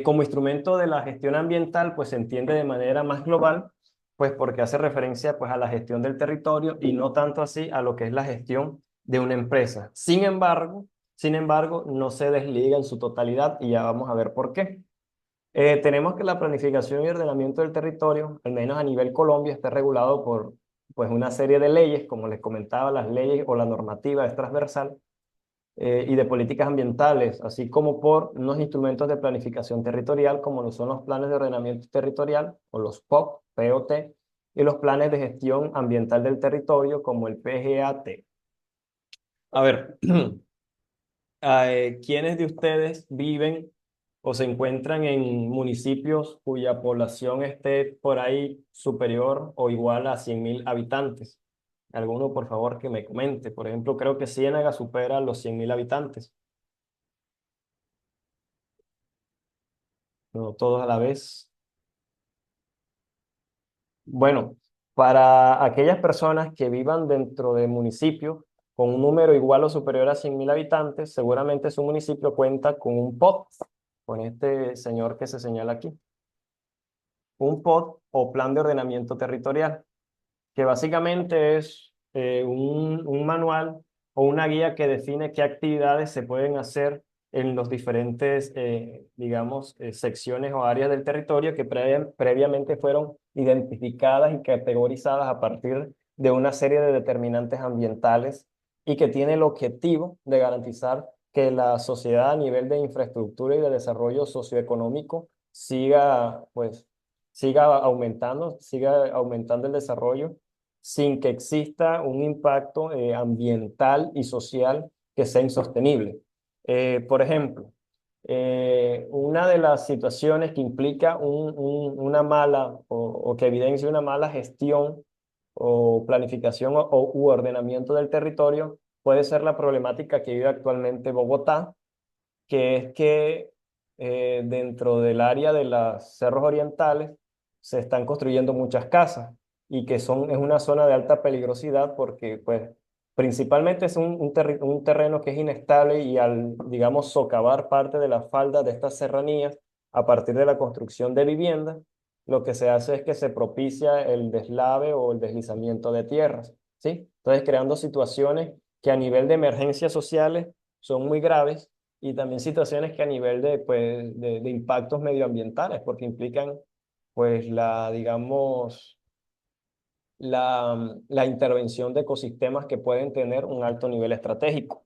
Speaker 1: Como instrumento de la gestión ambiental, pues se entiende de manera más global pues porque hace referencia pues a la gestión del territorio y no tanto así a lo que es la gestión de una empresa. Sin embargo, no se desliga en su totalidad y ya vamos a ver por qué. Tenemos que la planificación y ordenamiento del territorio, al menos a nivel Colombia, está regulado por pues, una serie de leyes, como les comentaba, las leyes o la normativa es transversal, y de políticas ambientales, así como por unos instrumentos de planificación territorial, como lo son los planes de ordenamiento territorial, o los POT, y los planes de gestión ambiental del territorio, como el PGAT. A ver, ¿quiénes de ustedes viven o se encuentran en municipios cuya población esté por ahí superior o igual a 100.000 habitantes? Alguno, por favor, que me comente. Por ejemplo, creo que Ciénaga supera los 100.000 habitantes. No todos a la vez. Bueno, para aquellas personas que vivan dentro de municipios con un número igual o superior a 100.000 habitantes, seguramente su municipio cuenta con un POT, con este señor que se señala aquí. Un POT o Plan de Ordenamiento Territorial, que básicamente es un manual o una guía que define qué actividades se pueden hacer en los diferentes, digamos, secciones o áreas del territorio que previamente fueron identificadas y categorizadas a partir de una serie de determinantes ambientales y que tiene el objetivo de garantizar que la sociedad a nivel de infraestructura y de desarrollo socioeconómico siga aumentando el desarrollo sin que exista un impacto ambiental y social que sea insostenible. Por ejemplo, una de las situaciones que implica una mala o que evidencia una mala gestión o planificación u ordenamiento del territorio puede ser la problemática que vive actualmente Bogotá, que es que dentro del área de los cerros orientales se están construyendo muchas casas y que es una zona de alta peligrosidad porque pues principalmente es un terreno que es inestable y al, digamos, socavar parte de la falda de estas serranías a partir de la construcción de viviendas, lo que se hace es que se propicia el deslave o el deslizamiento de tierras, ¿sí? Entonces creando situaciones que a nivel de emergencias sociales son muy graves y también situaciones que a nivel de, pues, de impactos medioambientales, porque implican, pues, digamos, la intervención de ecosistemas que pueden tener un alto nivel estratégico.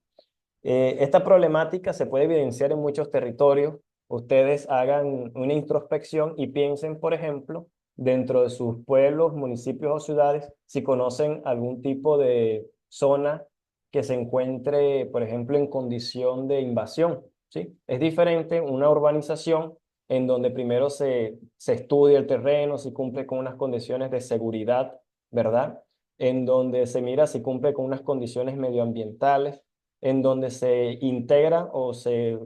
Speaker 1: Esta problemática se puede evidenciar en muchos territorios. Ustedes hagan una introspección y piensen, por ejemplo, dentro de sus pueblos, municipios o ciudades, si conocen algún tipo de zona que se encuentre, por ejemplo, en condición de invasión, ¿sí? Es diferente una urbanización en donde primero se estudia el terreno, si cumple con unas condiciones de seguridad, ¿verdad? En donde se mira si cumple con unas condiciones medioambientales, en donde se integra o se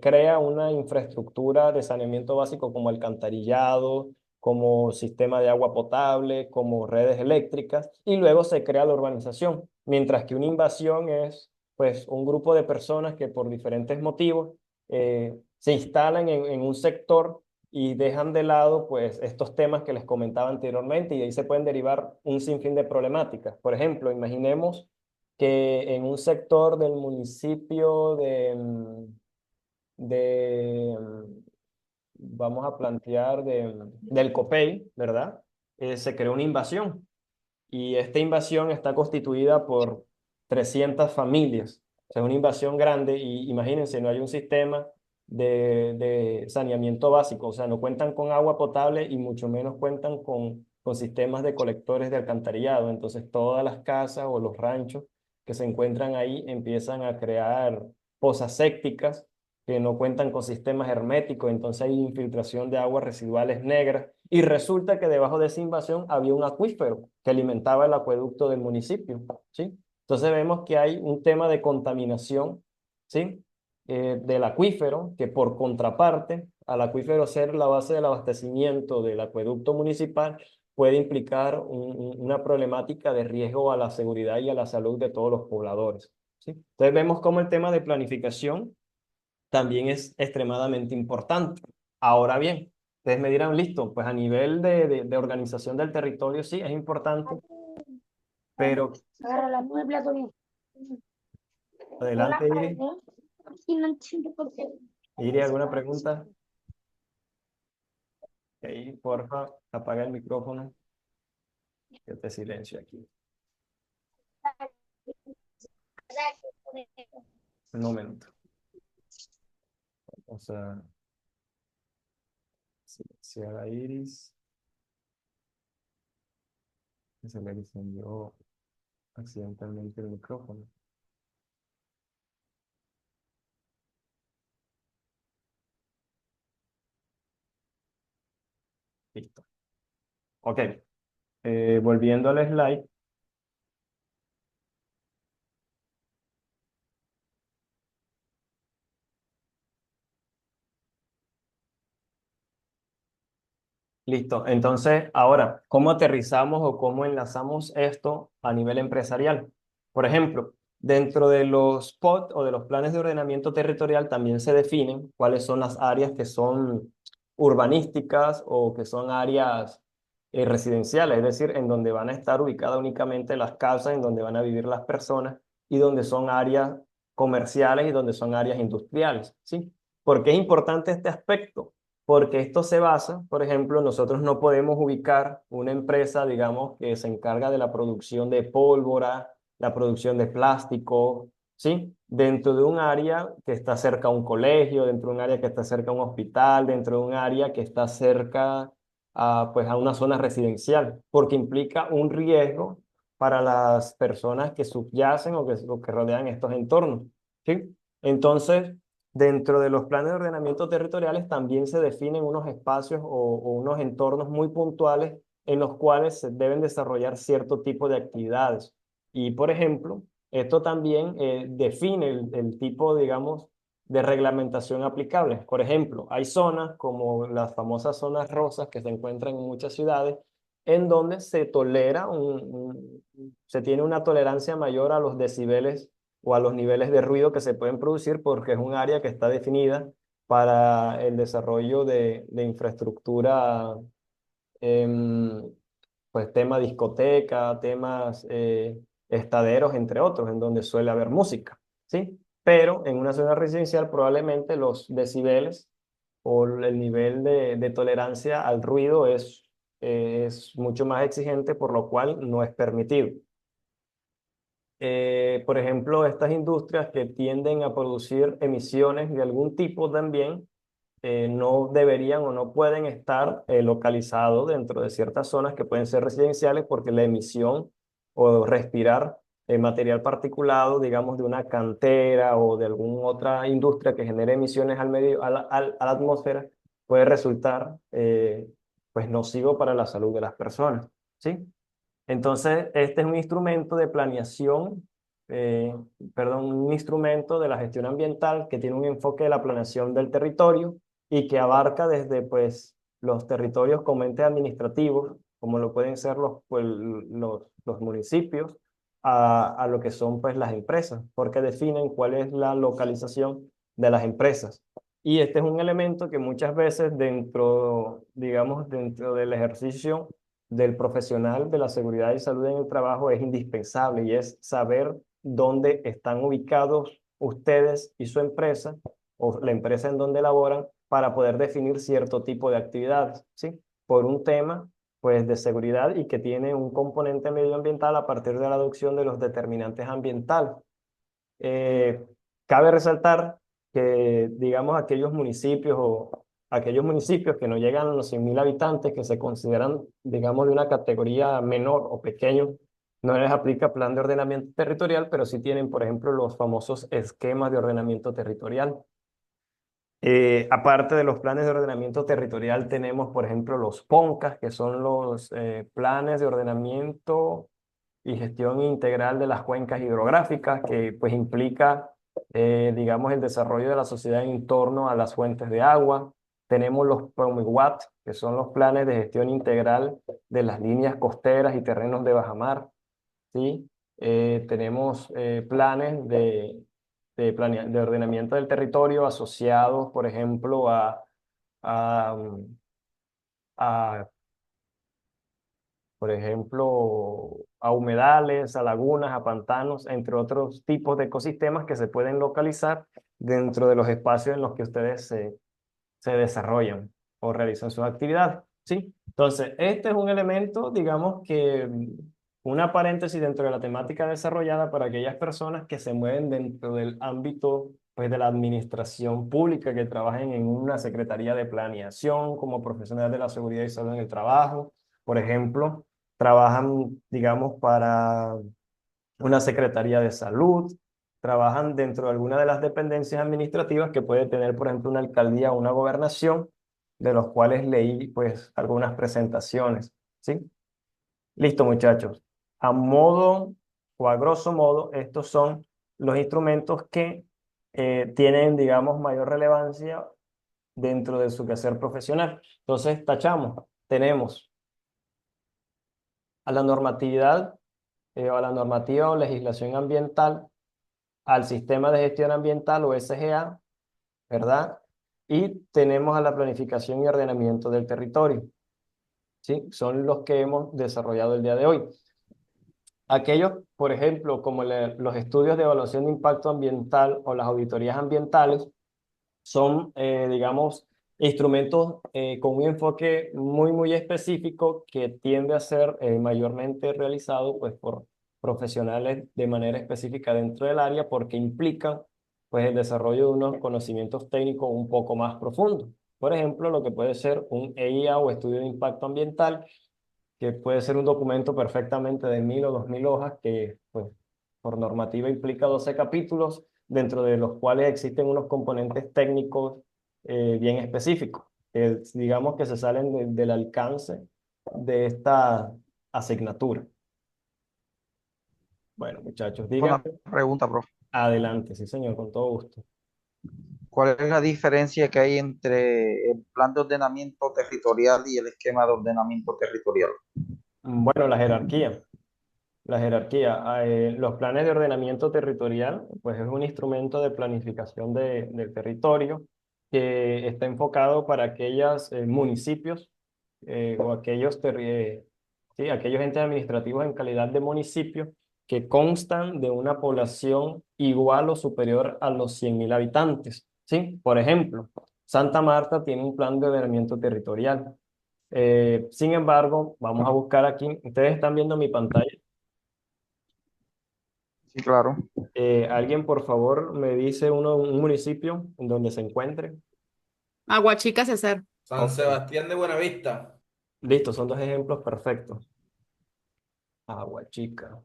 Speaker 1: crea una infraestructura de saneamiento básico como alcantarillado, como sistema de agua potable, como redes eléctricas, y luego se crea la urbanización, mientras que una invasión es pues un grupo de personas que por diferentes motivos se instalan en un sector y dejan de lado pues estos temas que les comentaba anteriormente y de ahí se pueden derivar un sinfín de problemáticas. Por ejemplo, imaginemos que en un sector del municipio vamos a plantear, del Copey, ¿verdad? Se creó una invasión y esta invasión está constituida por 300 familias. O sea, es una invasión grande y imagínense, no hay un sistema de saneamiento básico, o sea, no cuentan con agua potable y mucho menos cuentan con sistemas de colectores de alcantarillado. Entonces, todas las casas o los ranchos que se encuentran ahí empiezan a crear pozas sépticas que no cuentan con sistemas herméticos, entonces hay infiltración de aguas residuales negras y resulta que debajo de esa invasión había un acuífero que alimentaba el acueducto del municipio, ¿sí? Entonces vemos que hay un tema de contaminación, ¿sí? Del acuífero, que por contraparte, al acuífero ser la base del abastecimiento del acueducto municipal, puede implicar una problemática de riesgo a la seguridad y a la salud de todos los pobladores, ¿sí? Entonces vemos cómo el tema de planificación también es extremadamente importante. Ahora bien, Ustedes me dirán, listo, pues a nivel de organización del territorio sí, es importante, pero
Speaker 7: Agarra la muebla, Tony. No la
Speaker 1: adelante, Iris.
Speaker 7: cargué. Y no entiendo por qué.
Speaker 1: Iris, ¿alguna pregunta? Ok, porfa, apaga el micrófono, que te silencio aquí. Un momento. Vamos a silenciar a Iris. Que se le encendió accidentalmente el micrófono. Listo. Ok, volviendo al slide. Listo. Entonces, ahora, ¿cómo aterrizamos o cómo enlazamos esto a nivel empresarial? Por ejemplo, dentro de los POT o de los planes de ordenamiento territorial también se definen cuáles son las áreas que son urbanísticas o que son áreas residenciales, es decir, en donde van a estar ubicadas únicamente las casas, en donde van a vivir las personas y donde son áreas comerciales y donde son áreas industriales, ¿sí? ¿Por qué es importante este aspecto? Porque esto se basa, por ejemplo, nosotros no podemos ubicar una empresa, digamos, que se encarga de la producción de pólvora, la producción de plástico, ¿sí? Dentro de un área que está cerca a un colegio, dentro de un área que está cerca a un hospital, dentro de un área que está cerca a, pues, a una zona residencial, porque implica un riesgo para las personas que subyacen o que rodean estos entornos, ¿sí? Entonces, dentro de los planes de ordenamiento territoriales también se definen unos espacios o unos entornos muy puntuales en los cuales se deben desarrollar cierto tipo de actividades. Y, por ejemplo, esto también define el tipo, digamos, de reglamentación aplicable. Por ejemplo, hay zonas como las famosas zonas rosas que se encuentran en muchas ciudades, en donde se tolera se tiene una tolerancia mayor a los decibeles o a los niveles de ruido que se pueden producir porque es un área que está definida para el desarrollo de infraestructura, em, pues tema discoteca, temas estaderos, entre otros, en donde suele haber música, ¿sí? Pero en una zona residencial probablemente los decibeles o el nivel de tolerancia al ruido es mucho más exigente, por lo cual no es permitido. Por ejemplo, estas industrias que tienden a producir emisiones de algún tipo también no deberían o no pueden estar localizados dentro de ciertas zonas que pueden ser residenciales porque la emisión o respirar material particulado, digamos, de una cantera o de alguna otra industria que genere emisiones al medio, a la atmósfera, puede resultar pues nocivo para la salud de las personas, ¿sí? Entonces, este es un instrumento de planeación, eh, perdón, un instrumento de la gestión ambiental que tiene un enfoque de la planeación del territorio y que abarca desde pues, los territorios con entes administrativos, como lo pueden ser los municipios, a lo que son pues, las empresas, porque definen cuál es la localización de las empresas. Y este es un elemento que muchas veces dentro, digamos, dentro del ejercicio del profesional de la seguridad y salud en el trabajo es indispensable y es saber dónde están ubicados ustedes y su empresa o la empresa en donde laboran para poder definir cierto tipo de actividades, ¿sí? Por un tema, pues, de seguridad y que tiene un componente medioambiental a partir de la adopción de los determinantes ambientales. Eh, Cabe resaltar que, digamos, aquellos municipios que no llegan a los 100.000 habitantes, que se consideran, digamos, de una categoría menor o pequeño, no les aplica plan de ordenamiento territorial, pero sí tienen, por ejemplo, los famosos esquemas de ordenamiento territorial. Aparte de los planes de ordenamiento territorial, tenemos, por ejemplo, los PONCAS, que son los planes de ordenamiento y gestión integral de las cuencas hidrográficas, que pues implica, digamos, el desarrollo de la sociedad en torno a las fuentes de agua. Tenemos los PROMIWAT, que son los planes de gestión integral de las líneas costeras y terrenos de bajamar, ¿sí? Tenemos planes de ordenamiento del territorio asociados, por ejemplo, a a, por ejemplo, a humedales, a lagunas, a pantanos, entre otros tipos de ecosistemas que se pueden localizar dentro de los espacios en los que ustedes se desarrollan o realizan sus actividades, ¿sí? Entonces, este es un elemento, digamos que una paréntesis dentro de la temática desarrollada para aquellas personas que se mueven dentro del ámbito, pues, de la administración pública, que trabajen en una secretaría de planeación como profesionales de la seguridad y salud en el trabajo, por ejemplo, trabajan, digamos, para una secretaría de salud, trabajan dentro de alguna de las dependencias administrativas que puede tener, por ejemplo, una alcaldía o una gobernación, de los cuales leí pues algunas presentaciones, ¿sí? Listo, muchachos. A modo o a grosso modo, estos son los instrumentos que tienen, digamos, mayor relevancia dentro de su quehacer profesional. Entonces, tachamos. Tenemos a la normatividad o a la normativa o legislación ambiental, al sistema de gestión ambiental o SGA, ¿verdad? Y tenemos a la planificación y ordenamiento del territorio, ¿sí? Son los que hemos desarrollado el día de hoy. Aquellos, por ejemplo, como los estudios de evaluación de impacto ambiental o las auditorías ambientales, son, digamos, instrumentos con un enfoque muy específico que tiende a ser mayormente realizado pues, por profesionales de manera específica dentro del área porque implican pues, el desarrollo de unos conocimientos técnicos un poco más profundos. Por ejemplo, lo que puede ser un EIA o estudio de impacto ambiental, que puede ser un documento perfectamente de 1000 o 2000 hojas que, pues, por normativa implica 12 capítulos, dentro de los cuales existen unos componentes técnicos bien específicos, que digamos que se salen del alcance de esta asignatura. Bueno, muchachos,
Speaker 8: Una
Speaker 1: díganme.
Speaker 8: pregunta, profe.
Speaker 1: Adelante, sí, señor, con todo gusto.
Speaker 8: ¿Cuál es la diferencia que hay entre el plan de ordenamiento territorial y el esquema de ordenamiento territorial?
Speaker 1: Bueno, la jerarquía. La jerarquía. Los planes de ordenamiento territorial, pues es un instrumento de planificación del territorio que está enfocado para aquellos municipios o sí, aquellos entes administrativos en calidad de municipio que constan de una población igual o superior a los 100.000 habitantes, ¿sí? Por ejemplo, Santa Marta tiene un plan de ordenamiento territorial. Sin embargo, vamos a buscar aquí, ustedes están viendo mi pantalla.
Speaker 8: Sí, claro.
Speaker 1: Alguien, por favor, me dice un municipio en donde se encuentre.
Speaker 2: Aguachica, Cesar.
Speaker 5: San
Speaker 1: Ok,
Speaker 5: Sebastián de Buenavista.
Speaker 1: listo, son dos ejemplos perfectos. Agua Chica.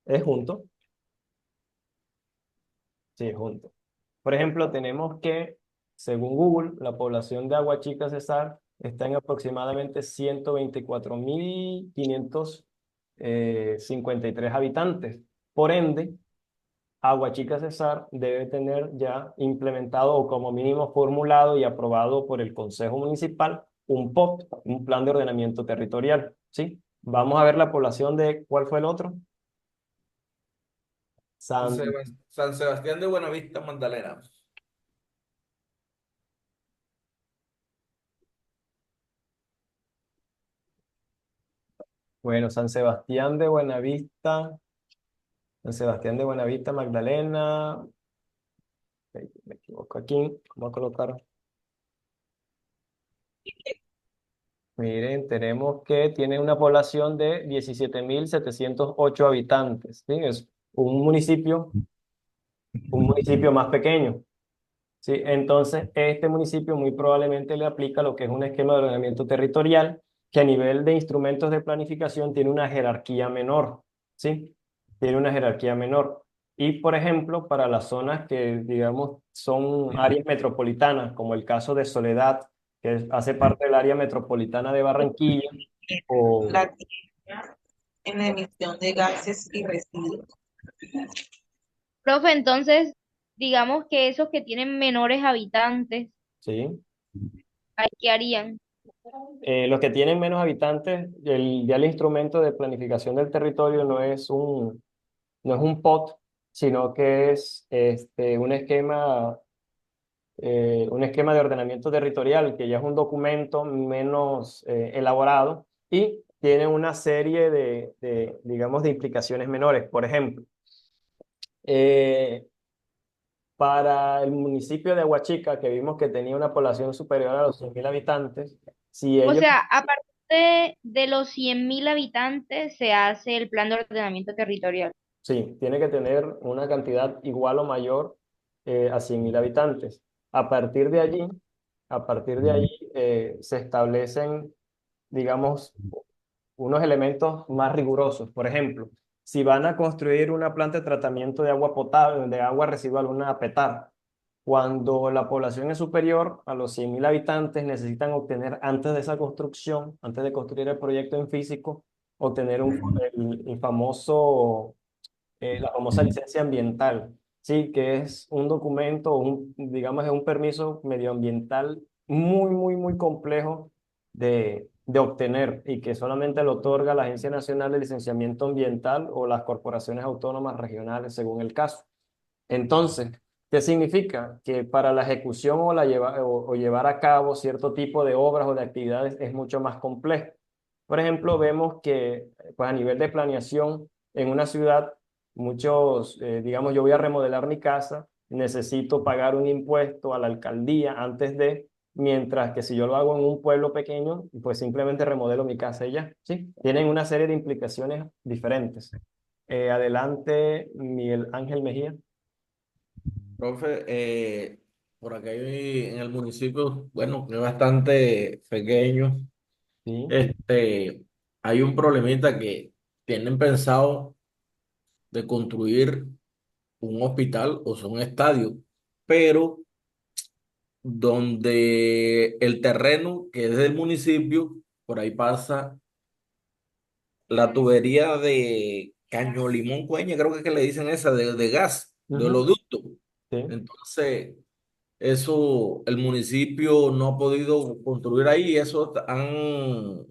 Speaker 1: ¿Es junto? Sí, es junto. Por ejemplo, tenemos que, según Google, la población de Agua Chica Cesar está en aproximadamente 124.553 habitantes. Por ende, Aguachica Cesar debe tener ya implementado o como mínimo formulado y aprobado por el Consejo Municipal un POT, un plan de ordenamiento territorial, ¿sí? Vamos a ver la población de, ¿cuál fue el otro? San,
Speaker 5: San Sebastián de Buenavista, Magdalena.
Speaker 1: bueno, San Sebastián de Buenavista, San Sebastián de Buenavista, Magdalena, me equivoco aquí, vamos a colocar, miren, tenemos que tiene una población de 17.708 habitantes, ¿sí? Es un municipio más pequeño. Sí, entonces este municipio muy probablemente le aplica lo que es un esquema de ordenamiento territorial que a nivel de instrumentos de planificación tiene una jerarquía menor, ¿sí? Tiene una jerarquía menor. Y por ejemplo, para las zonas que digamos son áreas metropolitanas, como el caso de Soledad, que hace parte del área metropolitana de Barranquilla, o
Speaker 4: La actividad en la emisión de gases y residuos.
Speaker 3: Profe, entonces, digamos que esos que tienen menores habitantes,
Speaker 1: sí,
Speaker 3: ¿ahí qué harían?
Speaker 1: los que tienen menos habitantes, ya el instrumento de planificación del territorio no es un POT, sino que es un esquema, un esquema de ordenamiento territorial, que ya es un documento menos elaborado y tiene una serie digamos, de implicaciones menores. Por ejemplo, eh, para el municipio de Aguachica, que vimos que tenía una población superior a los 100.000 habitantes, si
Speaker 3: O
Speaker 1: ellos,
Speaker 3: sea, a partir de los 100.000 habitantes se hace el plan de ordenamiento territorial.
Speaker 1: sí, tiene que tener una cantidad igual o mayor a 100.000 habitantes. A partir de allí, a partir de allí se establecen, digamos, unos elementos más rigurosos. Por ejemplo, si van a construir una planta de tratamiento de agua potable, de agua residual, una PETAR, cuando la población es superior a los 100.000 habitantes, necesitan obtener antes de esa construcción, antes de construir el proyecto en físico, obtener el famoso la famosa licencia ambiental, sí, que es un documento, digamos, es un permiso medioambiental muy, muy, muy complejo de obtener y que solamente lo otorga la Agencia Nacional de Licenciamiento Ambiental o las corporaciones autónomas regionales, según el caso. Entonces, ¿qué significa? Que para la ejecución o llevar a cabo cierto tipo de obras o de actividades es mucho más complejo. Por ejemplo, vemos que pues a nivel de planeación en una ciudad, digamos, yo voy a remodelar mi casa, necesito pagar un impuesto a la alcaldía antes mientras que si yo lo hago en un pueblo pequeño, pues simplemente remodelo mi casa y ya, ¿sí? Tienen una serie de implicaciones diferentes. Adelante, Miguel Ángel Mejía.
Speaker 5: Profe, por acá en el municipio, bueno, que es bastante pequeño,
Speaker 1: Sí.
Speaker 5: este, hay un problemita que tienen pensado de construir un hospital, o sea, un estadio, pero donde el terreno que es del municipio, por ahí pasa la tubería de Caño Limón Cueña, creo que es que le dicen esa, de gas, de
Speaker 1: Ujú.
Speaker 5: oleoducto.
Speaker 1: Sí.
Speaker 5: Entonces, eso el municipio no ha podido construir ahí, y eso han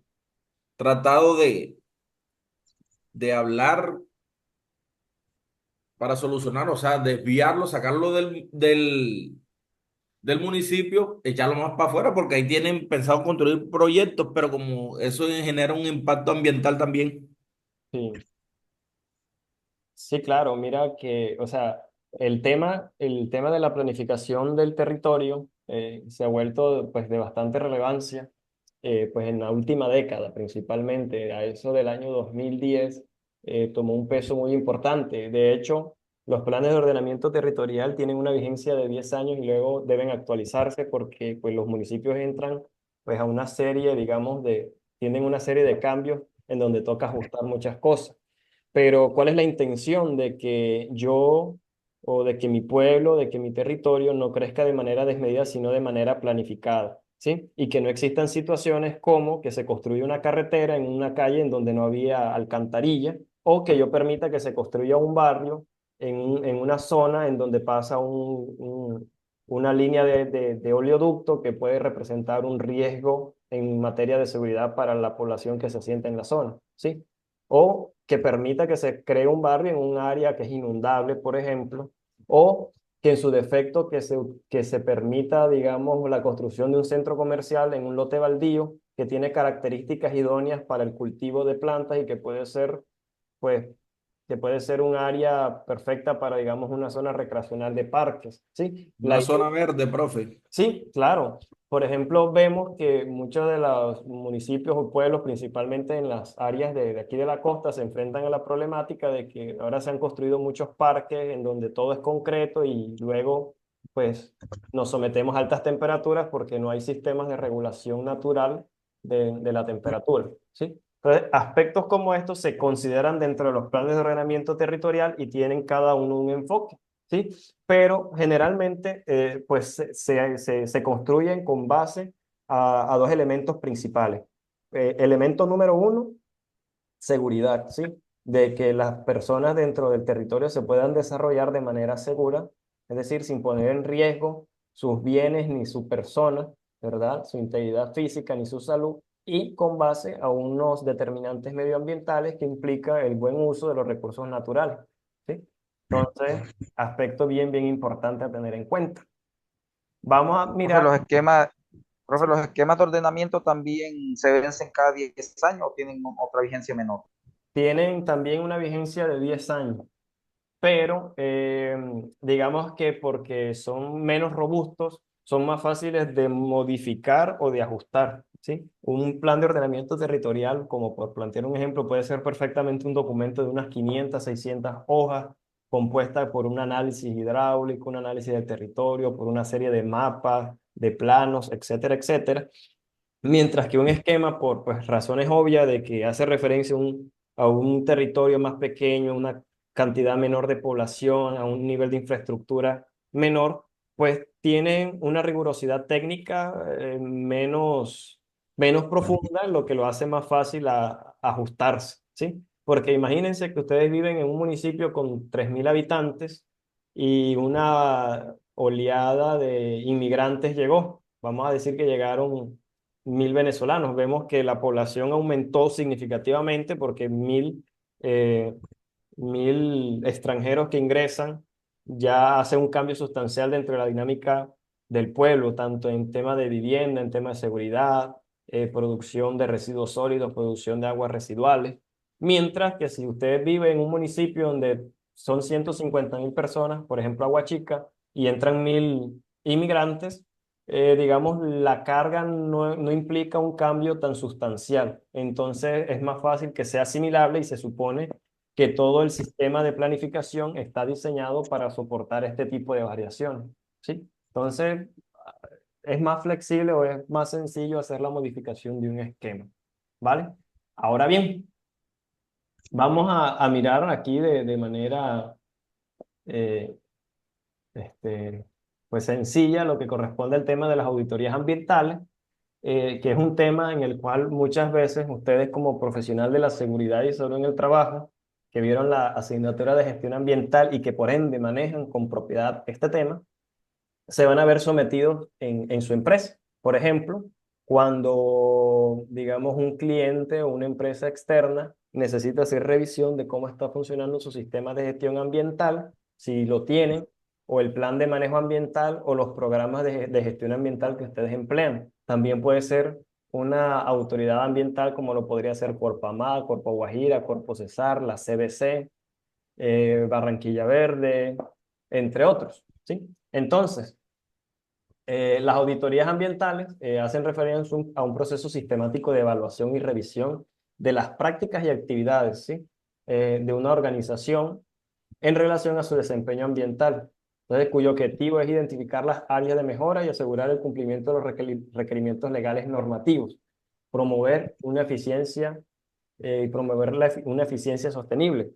Speaker 5: tratado de hablar para solucionar, o sea, desviarlo, sacarlo del municipio, echarlo más para afuera, porque ahí tienen pensado construir proyectos, pero como eso genera un impacto ambiental también.
Speaker 1: Sí. Sí, claro, mira que, o sea, el tema de la planificación del territorio se ha vuelto pues de bastante relevancia pues en la última década principalmente, a eso del año 2010 tomó un peso muy importante. De hecho, los planes de ordenamiento territorial tienen una vigencia de 10 años y luego deben actualizarse porque pues los municipios entran pues a una serie, digamos, tienen una serie de cambios en donde toca ajustar muchas cosas. Pero ¿cuál es la intención de que yo o de que mi pueblo, de que mi territorio no crezca de manera desmedida, sino de manera planificada? ¿Sí? Y que no existan situaciones como que se construye una carretera en una calle en donde no había alcantarilla, o que yo permita que se construya un barrio en una zona en donde pasa una línea de oleoducto que puede representar un riesgo en materia de seguridad para la población que se asienta en la zona. ¿Sí? O que permita que se cree un barrio en un área que es inundable, por ejemplo, o que en su defecto que se permita, digamos, la construcción de un centro comercial en un lote baldío que tiene características idóneas para el cultivo de plantas y que puede ser, pues, que puede ser un área perfecta para, digamos, una zona recreacional de parques, ¿sí?
Speaker 5: Una zona verde, profe.
Speaker 1: Sí, claro. Por ejemplo, vemos que muchos de los municipios o pueblos, principalmente en las áreas de aquí de la costa, se enfrentan a la problemática de que ahora se han construido muchos parques en donde todo es concreto y luego, pues, nos sometemos a altas temperaturas porque no hay sistemas de regulación natural de la temperatura, ¿sí? Entonces, aspectos como estos se consideran dentro de los planes de ordenamiento territorial y tienen cada uno un enfoque. ¿Sí? Pero generalmente pues se construyen con base a dos elementos principales. Elemento número uno, seguridad, ¿sí? De que las personas dentro del territorio se puedan desarrollar de manera segura, es decir, sin poner en riesgo sus bienes ni su persona, ¿verdad? Su integridad física ni su salud, y con base a unos determinantes medioambientales que implica el buen uso de los recursos naturales, ¿sí? Entonces, aspecto bien, bien importante a tener en cuenta. Vamos a
Speaker 8: Profe,
Speaker 1: mirar.
Speaker 8: los esquemas de ordenamiento también se vencen cada 10 años o tienen otra vigencia menor.
Speaker 1: Tienen también una vigencia de 10 años, pero digamos que porque son menos robustos, son más fáciles de modificar o de ajustar, ¿sí? Un plan de ordenamiento territorial, como por plantear un ejemplo, puede ser perfectamente un documento de unas 500, 600 hojas, compuesta por un análisis hidráulico, un análisis del territorio, por una serie de mapas, de planos, etcétera, etcétera. Mientras que un esquema, por pues, razones obvias de que hace referencia a un territorio más pequeño, una cantidad menor de población, a un nivel de infraestructura menor, pues tienen una rigurosidad técnica menos profunda, lo que lo hace más fácil ajustarse, ¿sí? Porque imagínense que ustedes viven en un municipio con 3.000 habitantes y una oleada de inmigrantes llegó. Vamos a decir que llegaron 1.000 venezolanos. Vemos que la población aumentó significativamente porque eh, 1.000 extranjeros que ingresan ya hace un cambio sustancial dentro de la dinámica del pueblo, tanto en tema de vivienda, en tema de seguridad, producción de residuos sólidos, producción de aguas residuales. Mientras que si usted vive en un municipio donde son 150.000 personas, por ejemplo, Aguachica, y entran 1.000 inmigrantes, digamos, la carga no implica un cambio tan sustancial. Entonces es más fácil que sea asimilable y se supone que todo el sistema de planificación está diseñado para soportar este tipo de variaciones, ¿sí? Entonces, es más flexible o es más sencillo hacer la modificación de un esquema, ¿vale? Ahora bien, vamos a mirar aquí de manera eh, este, pues sencilla lo que corresponde al tema de las auditorías ambientales, que es un tema en el cual muchas veces ustedes como profesional de la seguridad y salud en el trabajo, que vieron la asignatura de gestión ambiental y que por ende manejan con propiedad este tema, se van a ver sometidos en su empresa. Por ejemplo, cuando, digamos, un cliente o una empresa externa necesita hacer revisión de cómo está funcionando su sistema de gestión ambiental, si lo tienen, o el plan de manejo ambiental o los programas de gestión ambiental que ustedes emplean. También puede ser una autoridad ambiental como lo podría ser Corpamá, Corpo Guajira, Corpo Cesar, la CBC, Barranquilla Verde, entre otros, ¿sí? Entonces, las auditorías ambientales hacen referencia a un proceso sistemático de evaluación y revisión de las prácticas y actividades, ¿sí? De una organización en relación a su desempeño ambiental. Entonces, cuyo objetivo es identificar las áreas de mejora y asegurar el cumplimiento de los requerimientos legales normativos, promover una eficiencia y promover una eficiencia sostenible.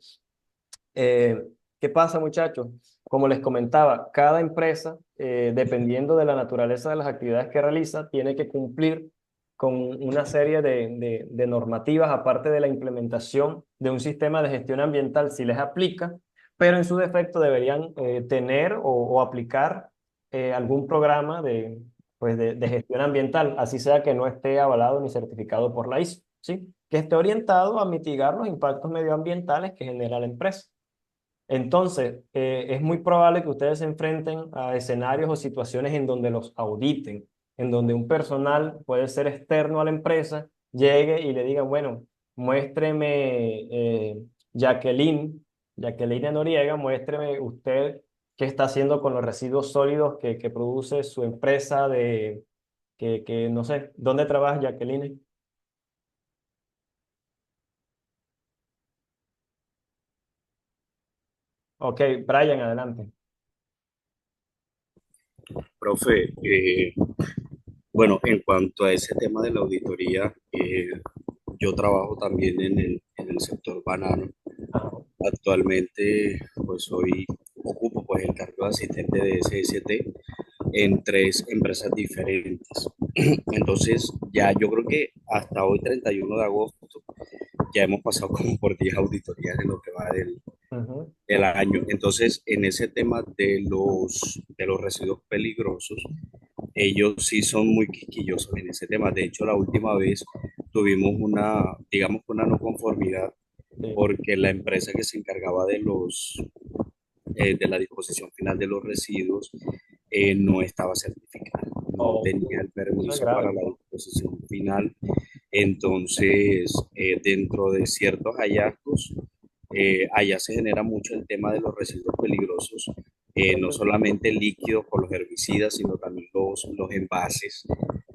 Speaker 1: Eh, ¿Qué pasa, muchachos? Como les comentaba, cada empresa, dependiendo de la naturaleza de las actividades que realiza, tiene que cumplir con una serie de normativas, aparte de la implementación de un sistema de gestión ambiental, si les aplica, pero en su defecto deberían tener o aplicar algún programa pues de gestión ambiental, así sea que no esté avalado ni certificado por la ISO, ¿sí? Que esté orientado a mitigar los impactos medioambientales que genera la empresa. Entonces, es muy probable que ustedes se enfrenten a escenarios o situaciones en donde los auditen, en donde un personal puede ser externo a la empresa, llegue y le diga, bueno, muéstreme, Jacqueline Noriega, muéstreme usted qué está haciendo con los residuos sólidos que produce su empresa que no sé, ¿dónde trabaja Jacqueline? Ok, Brian, adelante.
Speaker 9: Profe, bueno, en cuanto a ese tema de la auditoría, yo trabajo también en el sector banano. Actualmente, pues ocupo pues el cargo de asistente de SST en tres empresas diferentes. Entonces, ya yo creo que hasta hoy, 31 de agosto, ya hemos pasado como por 10 auditorías en lo que va
Speaker 1: Ujú.
Speaker 9: del año. Entonces, en ese tema de los residuos peligrosos, ellos sí son muy quisquillosos en ese tema. De hecho, la última vez tuvimos digamos que una no conformidad
Speaker 1: Sí.
Speaker 9: porque la empresa que se encargaba de la disposición final de los residuos no estaba certificada, no
Speaker 1: Oh,
Speaker 9: tenía el
Speaker 1: eso es
Speaker 9: permiso para
Speaker 1: grave.
Speaker 9: la disposición final. Entonces, dentro de ciertos hallazgos, allá se genera mucho el tema de los residuos peligrosos, no solamente líquidos por los herbicidas, sino también los envases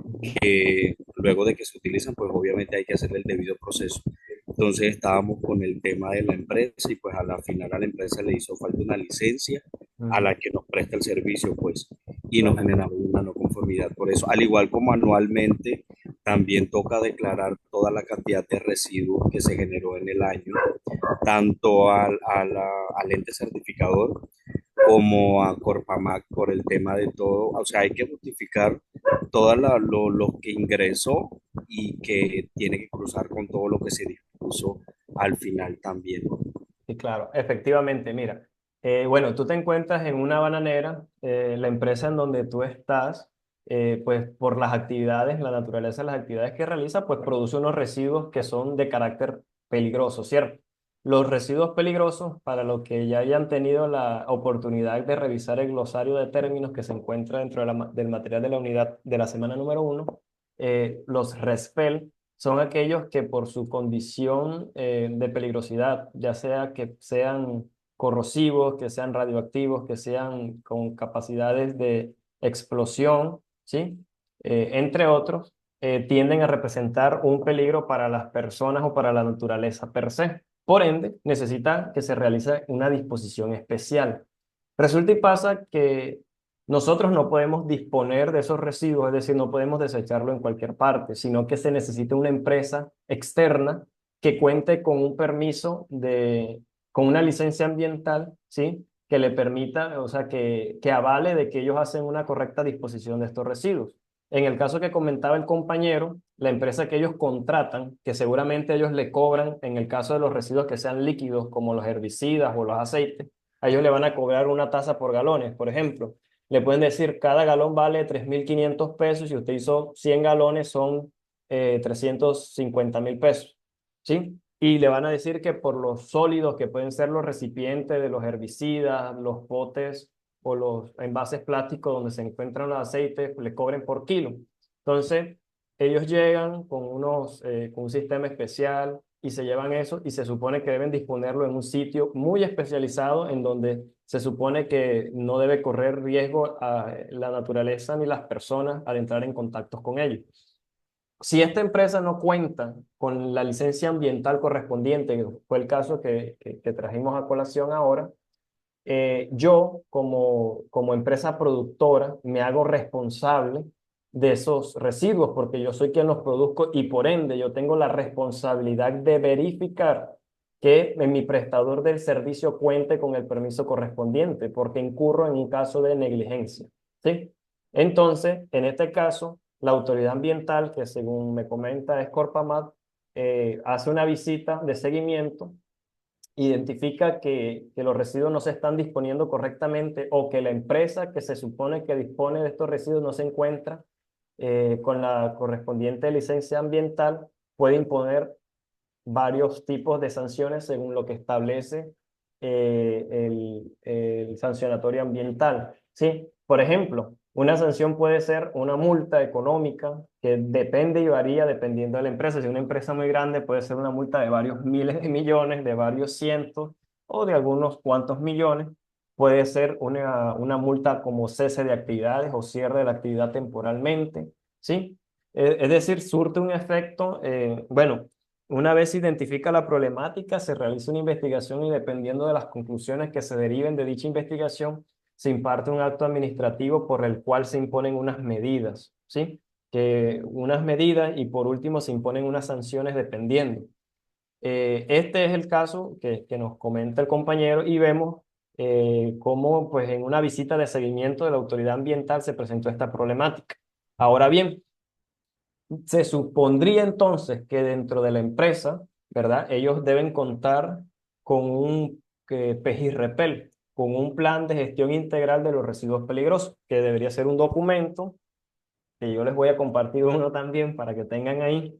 Speaker 1: Ujú.
Speaker 9: que luego de que se utilizan, pues obviamente hay que hacerle el debido proceso. Entonces estábamos con el tema de la empresa y pues a la final a la empresa le hizo falta una licencia a
Speaker 1: Ujú.
Speaker 9: la que nos presta el servicio, pues, y nos
Speaker 1: Claro.
Speaker 9: generaba una no conformidad. Por eso, al igual como anualmente, también toca declarar toda la cantidad de residuos que se generó en el año, tanto al ente certificador como a Corpamac por el tema de todo. O sea, hay que justificar todo lo que ingresó y que tiene que cruzar con todo lo que se dispuso al final también.
Speaker 1: Sí, claro, efectivamente, mira, bueno, tú te encuentras en una bananera, la empresa en donde tú estás, pues por las actividades, la naturaleza de las actividades que realiza, pues produce unos residuos que son de carácter peligroso, ¿cierto? Los residuos peligrosos, para los que ya hayan tenido la oportunidad de revisar el glosario de términos que se encuentra dentro de del material de la unidad de la semana número 1, los RESPEL son aquellos que por su condición de peligrosidad, ya sea que sean corrosivos, que sean radioactivos, que sean con capacidades de explosión, ¿sí? Entre otros, tienden a representar un peligro para las personas o para la naturaleza per se. Por ende, necesitan que se realice una disposición especial. Resulta y pasa que nosotros no podemos disponer de esos residuos, es decir, no podemos desecharlo en cualquier parte, sino que se necesita una empresa externa que cuente con un permiso con una licencia ambiental, ¿sí? Que le permita, o sea, que avale de que ellos hacen una correcta disposición de estos residuos. En el caso que comentaba el compañero, la empresa que ellos contratan, que seguramente ellos le cobran, en el caso de los residuos que sean líquidos, como los herbicidas o los aceites, a ellos le van a cobrar una tasa por galones, por ejemplo. Le pueden decir, cada galón vale 3.500 pesos y usted hizo 100 galones, son 350.000 pesos, ¿sí? Y le van a decir que por los sólidos, que pueden ser los recipientes de los herbicidas, los potes o los envases plásticos donde se encuentran los aceites, le cobren por kilo. Entonces, ellos llegan con un sistema especial y se llevan eso y se supone que deben disponerlo en un sitio muy especializado en donde se supone que no debe correr riesgo a la naturaleza ni las personas al entrar en contactos con ellos. Si esta empresa no cuenta con la licencia ambiental correspondiente, que fue el caso que trajimos a colación ahora, yo como empresa productora me hago responsable de esos residuos porque yo soy quien los produzco y por ende yo tengo la responsabilidad de verificar que mi prestador del servicio cuente con el permiso correspondiente porque incurro en un caso de negligencia, ¿sí? Entonces, en este caso, la autoridad ambiental, que según me comenta es Corpamat, hace una visita de seguimiento, identifica que los residuos no se están disponiendo correctamente o que la empresa que se supone que dispone de estos residuos no se encuentra con la correspondiente licencia ambiental, puede imponer varios tipos de sanciones según lo que establece el sancionatorio ambiental. ¿Sí? Por ejemplo, una sanción puede ser una multa económica que depende y varía dependiendo de la empresa. Si una empresa muy grande puede ser una multa de varios miles de millones, de varios cientos o de algunos cuantos millones. Puede ser una multa como cese de actividades o cierre de la actividad temporalmente. ¿Sí? Es decir, surte un efecto, bueno, una vez se identifica la problemática, se realiza una investigación y dependiendo de las conclusiones que se deriven de dicha investigación, se imparte un acto administrativo por el cual se imponen unas medidas, ¿sí? Que unas medidas y por último se imponen unas sanciones dependiendo. Este es el caso que nos comenta el compañero y vemos cómo pues en una visita de seguimiento de la autoridad ambiental se presentó esta problemática. Ahora bien, se supondría entonces que dentro de la empresa, ¿verdad? Ellos deben contar con un PEGI-REPEL, con un plan de gestión integral de los residuos peligrosos, que debería ser un documento, que yo les voy a compartir uno también para que tengan ahí,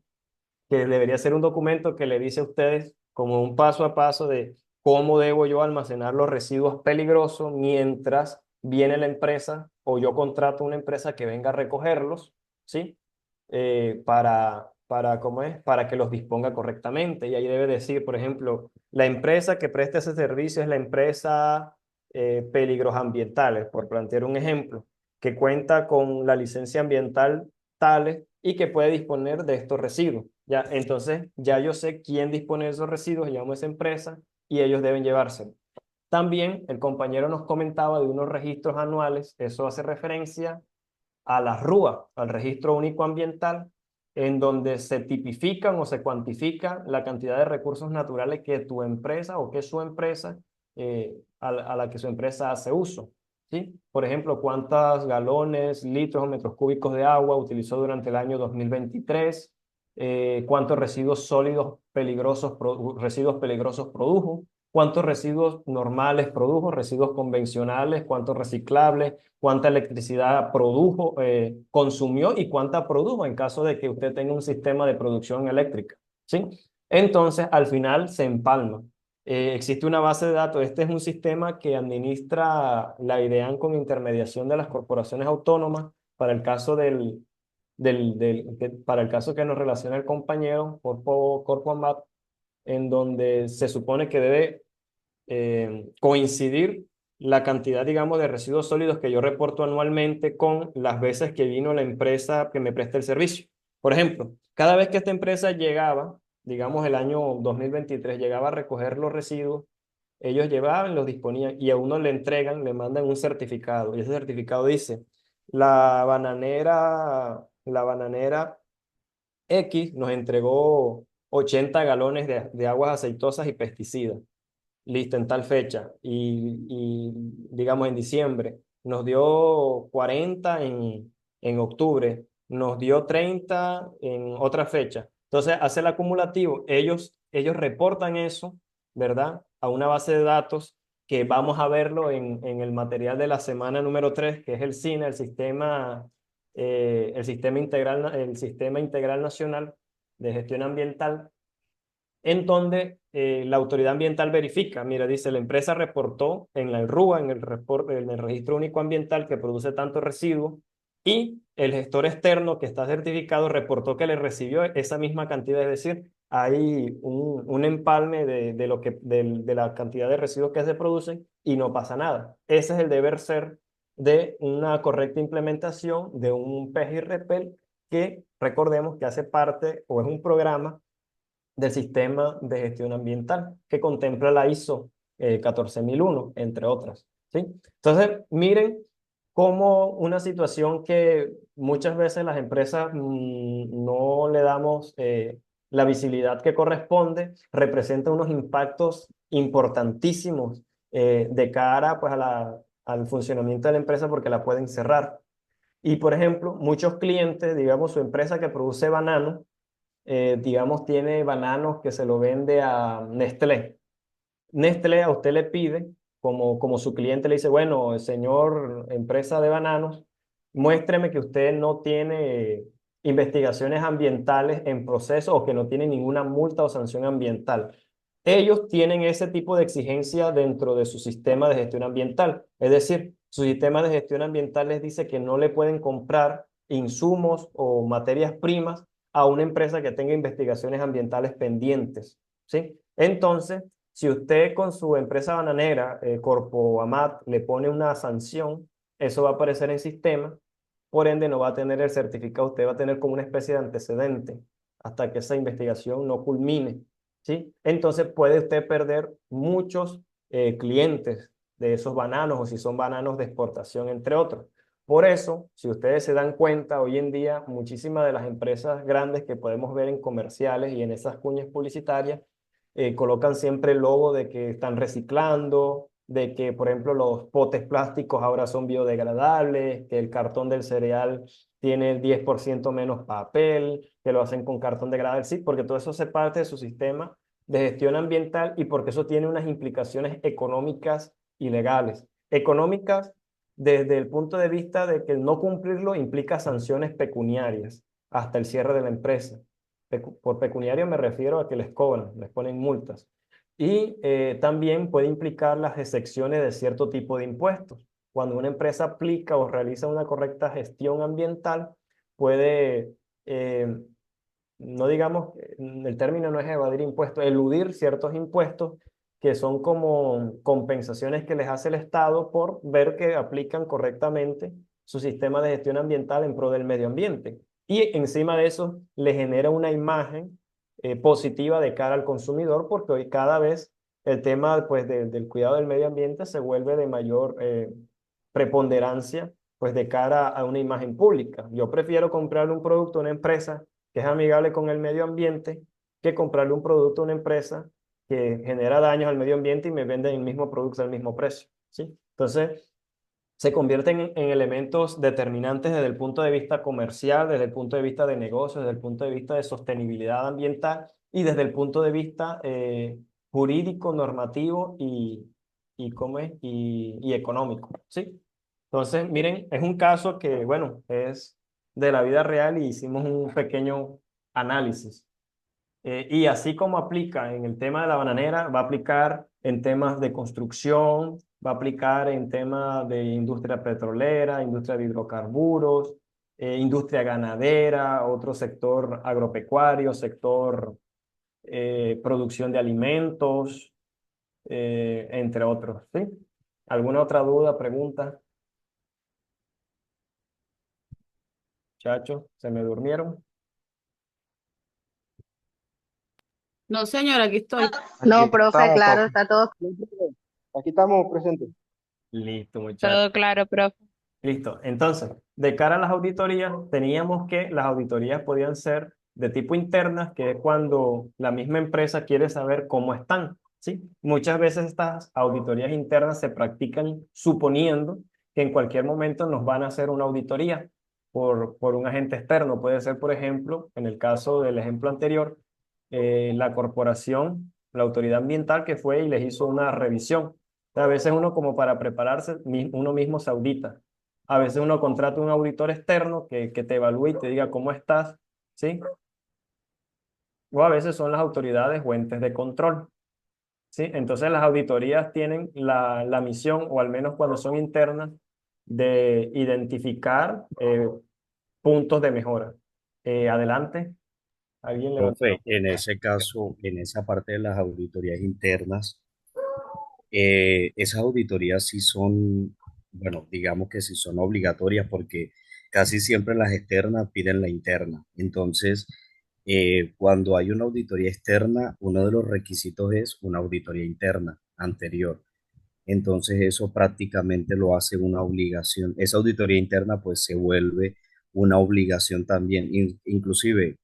Speaker 1: que debería ser un documento que le dice a ustedes como un paso a paso de cómo debo yo almacenar los residuos peligrosos mientras viene la empresa o yo contrato una empresa que venga a recogerlos, ¿sí? ¿Cómo es? Para que los disponga correctamente. Y ahí debe decir, por ejemplo, la empresa que presta ese servicio es la empresa Peligros Ambientales, por plantear un ejemplo, que cuenta con la licencia ambiental tales y que puede disponer de estos residuos. Ya, entonces, ya yo sé quién dispone de esos residuos, llamo a esa empresa y ellos deben llevárselos. También el compañero nos comentaba de unos registros anuales, eso hace referencia a la RUA, al Registro Único Ambiental, en donde se tipifican o se cuantifica la cantidad de recursos naturales que tu empresa o que su empresa, a la que su empresa hace uso. ¿Sí? Por ejemplo, cuántos galones, litros o metros cúbicos de agua utilizó durante el año 2023, cuántos residuos sólidos peligrosos, residuos peligrosos produjo, cuántos residuos normales produjo, residuos convencionales, cuántos reciclables, cuánta electricidad produjo, consumió y cuánta produjo en caso de que usted tenga un sistema de producción eléctrica, ¿sí? Entonces, al final se empalma. Existe una base de datos. Este es un sistema que administra la IDEAN con intermediación de las corporaciones autónomas para el caso para el caso que nos relaciona el compañero, Corpo Amat, en donde se supone que debe coincidir la cantidad, digamos, de residuos sólidos que yo reporto anualmente con las veces que vino la empresa que me presta el servicio. Por ejemplo, cada vez que esta empresa llegaba, digamos el año 2023, llegaba a recoger los residuos, ellos llevaban, los disponían y a uno le entregan, le mandan un certificado y ese certificado dice, la bananera X nos entregó 80 galones de aguas aceitosas y pesticidas listo, en tal fecha, digamos en diciembre, nos dio 40 en octubre, nos dio 30 en otra fecha. Entonces, hace el acumulativo, ellos reportan eso, ¿verdad? A una base de datos que vamos a verlo en el material de la semana número 3 que es el SINA, el Sistema Integral Nacional de Gestión Ambiental, en donde la autoridad ambiental verifica, mira, dice, la empresa reportó en la RUA, en el Registro Único Ambiental, que produce tantos residuos, y el gestor externo que está certificado reportó que le recibió esa misma cantidad, es decir, hay un empalme de la cantidad de residuos que se producen y no pasa nada. Ese es el deber ser de una correcta implementación de un PEG-REPEL que recordemos que hace parte o es un programa del sistema de gestión ambiental que contempla la ISO 14001, entre otras. ¿Sí? Entonces, miren cómo una situación que muchas veces las empresas no le damos la visibilidad que corresponde, representa unos impactos importantísimos de cara pues, al funcionamiento de la empresa porque la pueden cerrar. Y, por ejemplo, muchos clientes, digamos, su empresa que produce banano, digamos, tiene bananos que se lo vende a Nestlé. Nestlé a usted le pide, como su cliente le dice, bueno, señor empresa de bananos, muéstreme que usted no tiene investigaciones ambientales en proceso o que no tiene ninguna multa o sanción ambiental. Ellos tienen ese tipo de exigencia dentro de su sistema de gestión ambiental. Es decir, su sistema de gestión ambiental les dice que no le pueden comprar insumos o materias primas a una empresa que tenga investigaciones ambientales pendientes, ¿sí? Entonces, si usted con su empresa bananera, Corpo Amat, le pone una sanción, eso va a aparecer en sistema, por ende no va a tener el certificado, usted va a tener como una especie de antecedente hasta que esa investigación no culmine, ¿sí? Entonces puede usted perder muchos clientes de esos bananos o si son bananos de exportación, entre otros. Por eso, si ustedes se dan cuenta, hoy en día muchísimas de las empresas grandes que podemos ver en comerciales y en esas cuñas publicitarias colocan siempre el logo de que están reciclando, de que, por ejemplo, los potes plásticos ahora son biodegradables, que el cartón del cereal tiene el 10% menos papel, que lo hacen con cartón degradable, sí, porque todo eso hace parte de su sistema de gestión ambiental y porque eso tiene unas implicaciones económicas y legales. Económicas desde el punto de vista de que el no cumplirlo implica sanciones pecuniarias hasta el cierre de la empresa. Por pecuniario me refiero a que les cobran, les ponen multas. Y también puede implicar las excepciones de cierto tipo de impuestos. cuando una empresa aplica o realiza una correcta gestión ambiental, puede, no digamos, el término no es evadir impuestos, eludir ciertos impuestos que son como compensaciones que les hace el Estado por ver que aplican correctamente su sistema de gestión ambiental en pro del medio ambiente. Y encima de eso le genera una imagen positiva de cara al consumidor, porque hoy cada vez el tema pues, del cuidado del medio ambiente se vuelve de mayor preponderancia pues, de cara a una imagen pública. Yo prefiero comprarle un producto a una empresa que es amigable con el medio ambiente que comprarle un producto a una empresa que genera daños al medio ambiente y me venden el mismo producto al mismo precio, ¿sí? Entonces, se convierten en elementos determinantes desde el punto de vista comercial, desde el punto de vista de negocios, desde el punto de vista de sostenibilidad ambiental y desde el punto de vista jurídico, normativo ¿cómo es? Y económico, ¿sí? Entonces, miren, es un caso que, bueno, es de la vida real y hicimos un pequeño análisis. Y así como aplica en el tema de la bananera, va a aplicar en temas de construcción, va a aplicar en temas de industria petrolera, industria de hidrocarburos, industria ganadera, otro sector agropecuario, sector producción de alimentos, entre otros. ¿Sí? ¿Alguna otra duda, pregunta? Chacho, ¿se me durmieron?
Speaker 2: No, señora, aquí estoy.
Speaker 3: No,
Speaker 8: Aquí
Speaker 3: profe,
Speaker 8: estamos,
Speaker 3: claro,
Speaker 8: profe.
Speaker 3: está todo.
Speaker 10: Aquí estamos presentes.
Speaker 1: Listo, muchachos.
Speaker 4: Todo claro, profe.
Speaker 1: Listo. Entonces, de cara a las auditorías, teníamos que las auditorías podían ser de tipo internas, que es cuando la misma empresa quiere saber cómo están, ¿sí? Muchas veces estas auditorías internas se practican suponiendo que en cualquier momento nos van a hacer una auditoría por un agente externo. Puede ser, por ejemplo, en el caso del ejemplo anterior, la corporación, la autoridad ambiental que fue y les hizo una revisión. A veces uno como para prepararse, uno mismo se audita. A veces uno contrata un auditor externo que te evalúe y te diga cómo estás, ¿sí? O a veces son las autoridades o entes de control, ¿sí? Entonces las auditorías tienen la misión, o al menos cuando son internas, de identificar puntos de mejora. Adelante, alguien levantó la
Speaker 9: Profe,
Speaker 1: mano.
Speaker 9: en ese caso, en esa parte de las auditorías internas, esas auditorías sí son, bueno, digamos que sí son obligatorias porque casi siempre las externas piden la interna. Entonces, cuando hay una auditoría externa, uno de los requisitos es una auditoría interna anterior. Entonces, eso prácticamente lo hace una obligación. Esa auditoría interna pues se vuelve una obligación también. Inclusive,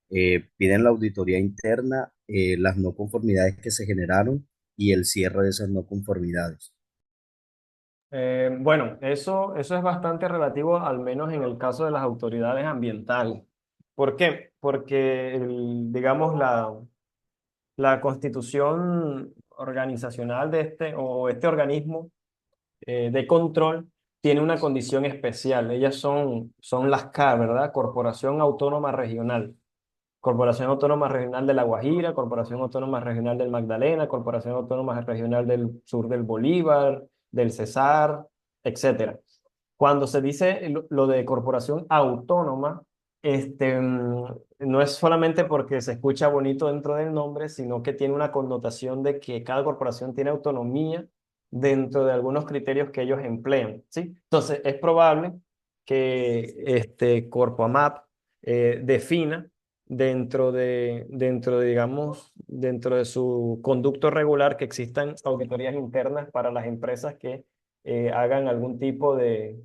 Speaker 9: piden la auditoría interna, las no conformidades que se generaron y el cierre de esas no conformidades.
Speaker 1: Bueno, eso es bastante relativo, al menos en el caso de las autoridades ambientales. ¿Por qué? Porque, digamos, la constitución organizacional de este organismo de control tiene una condición especial. Ellas son las CA, ¿verdad? Corporación Autónoma Regional. Corporación Autónoma Regional de La Guajira, Corporación Autónoma Regional del Magdalena, Corporación Autónoma Regional del Sur del Bolívar, del Cesar, etcétera. Cuando se dice lo de corporación autónoma, no es solamente porque se escucha bonito dentro del nombre, sino que tiene una connotación de que cada corporación tiene autonomía dentro de algunos criterios que ellos emplean, ¿sí? Entonces, es probable que Corpoamap defina digamos, dentro de su conducto regular que existan auditorías internas para las empresas que hagan algún tipo de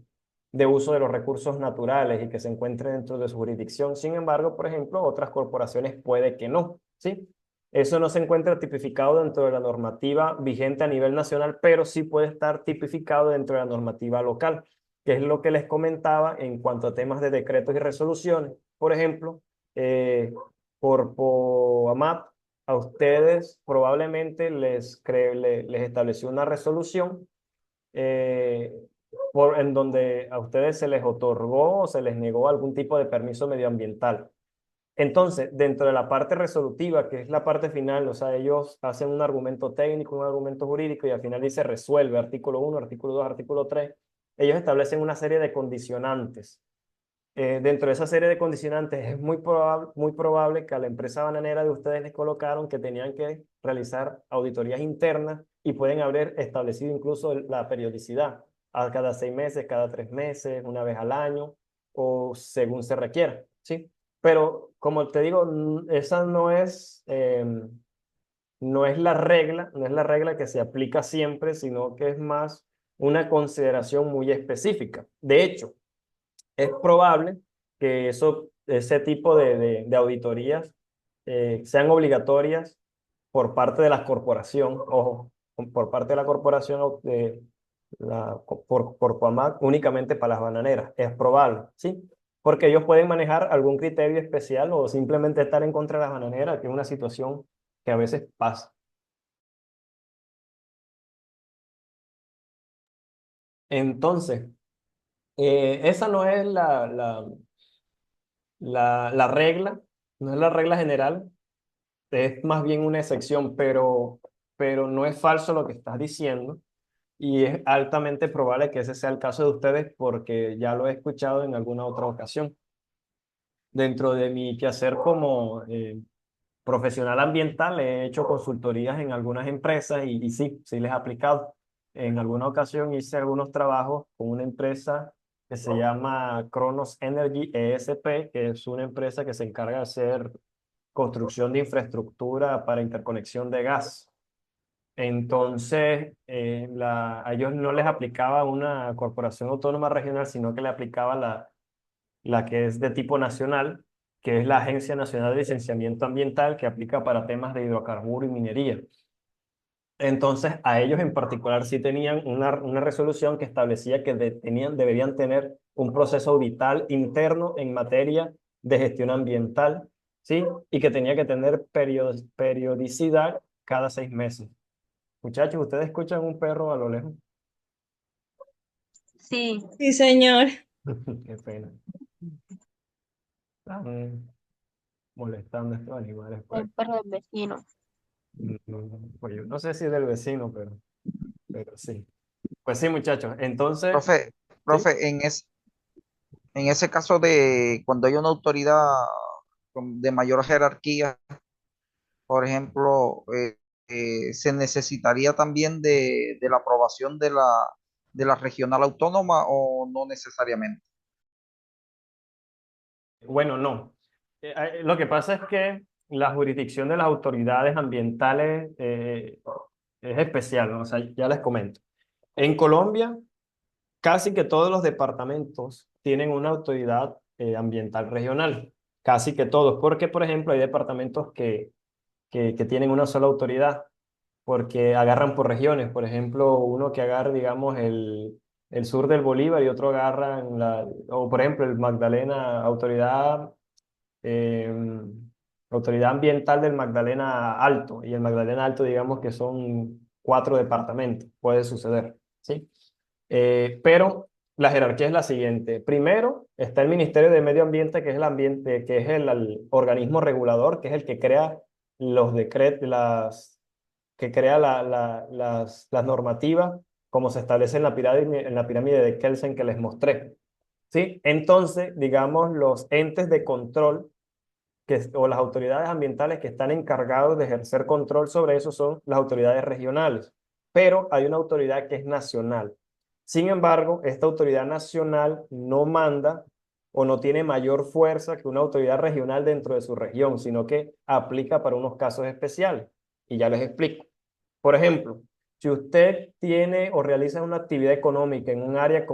Speaker 1: uso de los recursos naturales y que se encuentren dentro de su jurisdicción. Sin embargo, por ejemplo, otras corporaciones puede que no, ¿sí? Eso no se encuentra tipificado dentro de la normativa vigente a nivel nacional, pero sí puede estar tipificado dentro de la normativa local, que es lo que les comentaba en cuanto a temas de decretos y resoluciones. Por ejemplo, por AMAP, a ustedes probablemente les estableció una resolución eh, en donde a ustedes se les otorgó o se les negó algún tipo de permiso medioambiental. Entonces, dentro de la parte resolutiva, que es la parte final, o sea, ellos hacen un argumento técnico, un argumento jurídico y al final dice resuelve, artículo 1, artículo 2, artículo 3. ellos establecen una serie de condicionantes. Dentro de esa serie de condicionantes es muy probable que a la empresa bananera de ustedes les colocaron que tenían que realizar auditorías internas y pueden haber establecido incluso la periodicidad a cada 6 meses, cada 3 meses, una vez al año o según se requiera, ¿sí? Pero como te digo, esa no es la regla, no es la regla que se aplica siempre, sino que es más una consideración muy específica. De hecho, es probable que ese tipo de auditorías sean obligatorias por parte de la corporación, ojo, por parte de la corporación o de por Corpoamac únicamente para las bananeras. Es probable, ¿sí? Porque ellos pueden manejar algún criterio especial o simplemente estar en contra de las bananeras, que es una situación que a veces pasa. Entonces, esa no es la regla, no es la regla general, es más bien una excepción, pero no es falso lo que estás diciendo y es altamente probable que ese sea el caso de ustedes porque ya lo he escuchado en alguna otra ocasión. Dentro de mi quehacer como profesional ambiental he hecho consultorías en algunas empresas y sí, sí les he aplicado. En alguna ocasión hice algunos trabajos con una empresa que se llama Kronos Energy ESP, que es una empresa que se encarga de hacer construcción de infraestructura para interconexión de gas. Entonces, a ellos no les aplicaba una corporación autónoma regional, sino que le aplicaba la que es de tipo nacional, que es la Agencia Nacional de Licenciamiento Ambiental, que aplica para temas de hidrocarburo y minería. Entonces, a ellos en particular sí tenían una resolución que establecía que deberían tener un proceso vital interno en materia de gestión ambiental, ¿sí? Y que tenía que tener periodicidad cada 6 meses. Muchachos, ¿ustedes escuchan un perro a lo lejos?
Speaker 3: Sí.
Speaker 7: Sí, señor.
Speaker 1: Qué pena. Están molestando a estos animales por
Speaker 3: El
Speaker 1: aquí.
Speaker 3: perro del vecino.
Speaker 1: Pues yo no sé si es del vecino, pero sí. Pues sí, muchachos. Entonces,
Speaker 8: Profe,
Speaker 1: sí.
Speaker 8: profe, en ese caso de cuando hay una autoridad de mayor jerarquía, por ejemplo, se necesitaría también de la aprobación de la regional autónoma o no necesariamente.
Speaker 1: Bueno, no. Lo que pasa es que la jurisdicción de las autoridades ambientales es especial, ¿no? O sea, ya les comento. En Colombia, casi que todos los departamentos tienen una autoridad ambiental regional. Casi que todos. Porque, por ejemplo, hay departamentos que tienen una sola autoridad, porque agarran por regiones. Por ejemplo, uno que agarra, digamos, el sur del Bolívar y otro agarra, o por ejemplo, el Magdalena, eh, autoridad ambiental del Magdalena Alto, y el Magdalena Alto, digamos que son 4 departamentos, puede suceder, ¿sí? Pero la jerarquía es la siguiente. Primero está el Ministerio de Medio Ambiente, que es el organismo regulador, que es el que crea los decretos, que crea las normativas, como se establece en la pirámide de Kelsen que les mostré. ¿Sí? Entonces, digamos, los entes de control o las autoridades ambientales que están encargados de ejercer control sobre eso son las autoridades regionales, pero hay una autoridad que es nacional. Sin embargo, esta autoridad nacional no manda o no tiene mayor fuerza que una autoridad regional dentro de su región, sino que aplica para unos casos especiales. Y ya les explico. Por ejemplo, si usted tiene o realiza una actividad económica en un área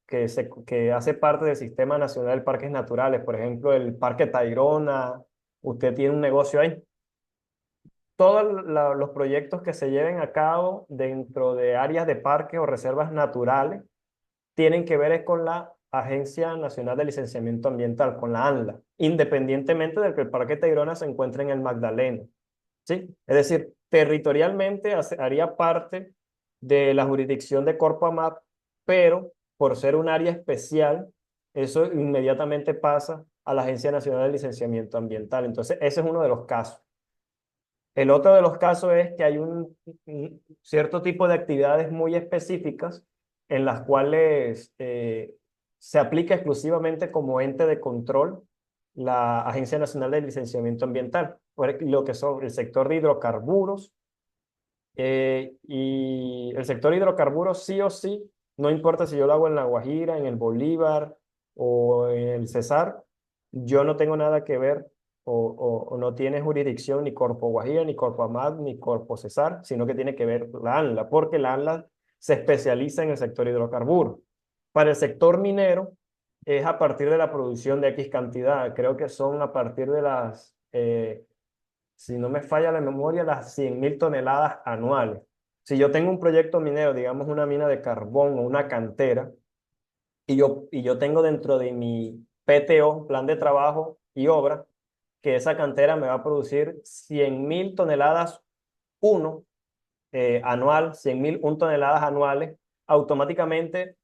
Speaker 1: que hace parte del Sistema Nacional de Parques Naturales, por ejemplo, el Parque Tayrona, usted tiene un negocio ahí. Todos los proyectos que se lleven a cabo dentro de áreas de parques o reservas naturales tienen que ver con la Agencia Nacional de Licenciamiento Ambiental, con la ANLA, independientemente de que el Parque Tayrona se encuentre en el Magdalena. ¿Sí? Es decir, territorialmente haría parte de la jurisdicción de Corpamap, pero por ser un área especial, eso inmediatamente pasa a la Agencia Nacional de Licenciamiento Ambiental. Entonces, ese es uno de los casos. El otro de los casos es que hay un cierto tipo de actividades muy específicas en las cuales se aplica exclusivamente como ente de control la Agencia Nacional de Licenciamiento Ambiental, lo que son el sector de hidrocarburos, y el sector hidrocarburos sí o sí, no importa si yo lo hago en La Guajira, en el Bolívar o en el Cesar, yo no tengo nada que ver o no tiene jurisdicción ni Corpo Guajira, ni Corpo Amad, ni Corpo Cesar, sino que tiene que ver la ANLA, porque la ANLA se especializa en el sector hidrocarburos. Para el sector minero es a partir de la producción de X cantidad, creo que son a partir de las si no me falla la memoria, las 100.000 toneladas anuales. Si yo tengo un proyecto minero, digamos una mina de carbón o una cantera, y yo tengo dentro de mi PTO, plan de trabajo y obra, que esa cantera me va a producir 100.000 toneladas uno anual, 100.001 toneladas anuales, automáticamente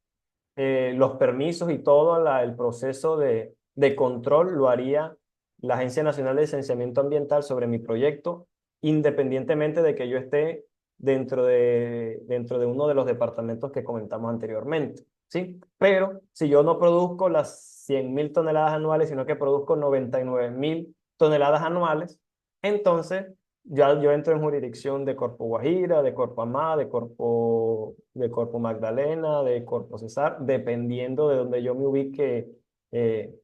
Speaker 1: los permisos y todo el proceso de control lo haría la Agencia Nacional de Licenciamiento Ambiental sobre mi proyecto, independientemente de que yo esté dentro de uno de los departamentos que comentamos anteriormente, ¿sí? Pero si yo no produzco las 100.000 toneladas anuales, sino que produzco 99.000 toneladas anuales, entonces ya yo entro en jurisdicción de Corpo Guajira, de Corpo Amá, de Corpo Magdalena, de Corpo Cesar, dependiendo de donde yo me ubique eh,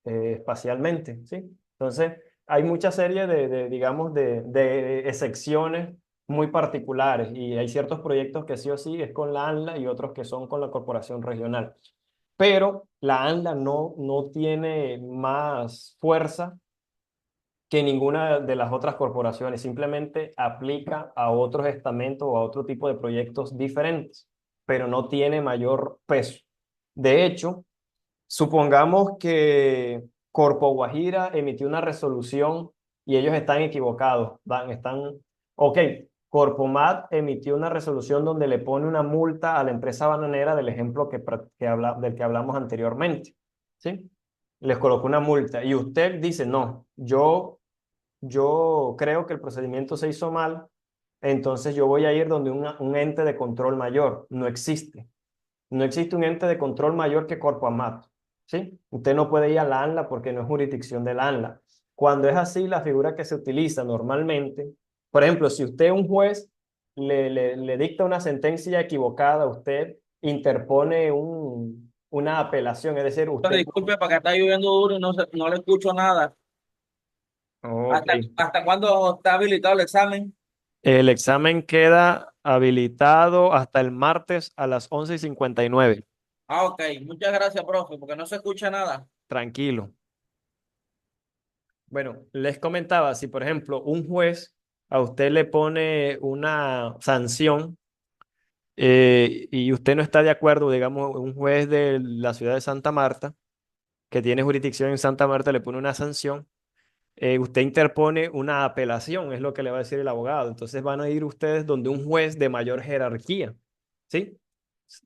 Speaker 1: espacialmente, ¿sí? Entonces, hay mucha serie digamos, de excepciones muy particulares y hay ciertos proyectos que sí o sí es con la ANLA y otros que son con la corporación regional. Pero la ANLA no tiene más fuerza que ninguna de las otras corporaciones, simplemente aplica a otros estamentos o a otro tipo de proyectos diferentes, pero no tiene mayor peso. De hecho, supongamos que Corpo Guajira emitió una resolución y ellos están equivocados, ok, Corpomat emitió una resolución donde le pone una multa a la empresa bananera del ejemplo del que hablamos anteriormente, ¿sí? Les colocó una multa y usted dice, no, yo creo que el procedimiento se hizo mal, entonces yo voy a ir donde un ente de control mayor. No existe. No existe un ente de control mayor que Corpo Amat, ¿sí? Usted no puede ir a la ANLA porque no es jurisdicción de la ANLA. Cuando es así, la figura que se utiliza normalmente, por ejemplo, si usted, un juez, le dicta una sentencia equivocada, usted interpone una apelación, es decir, usted...
Speaker 5: Disculpe, para que está lloviendo duro y no le escucho nada.
Speaker 1: Ok.
Speaker 5: ¿Hasta cuándo está habilitado el examen?
Speaker 1: El examen queda habilitado hasta el martes a las 11:59.
Speaker 5: Ah, ok. Muchas gracias, profe, porque no se escucha nada.
Speaker 1: Tranquilo. Bueno, les comentaba, si por ejemplo un juez a usted le pone una sanción y usted no está de acuerdo, digamos, un juez de la ciudad de Santa Marta, que tiene jurisdicción en Santa Marta, le pone una sanción, usted interpone una apelación, es lo que le va a decir el abogado. Entonces van a ir ustedes donde un juez de mayor jerarquía, ¿sí?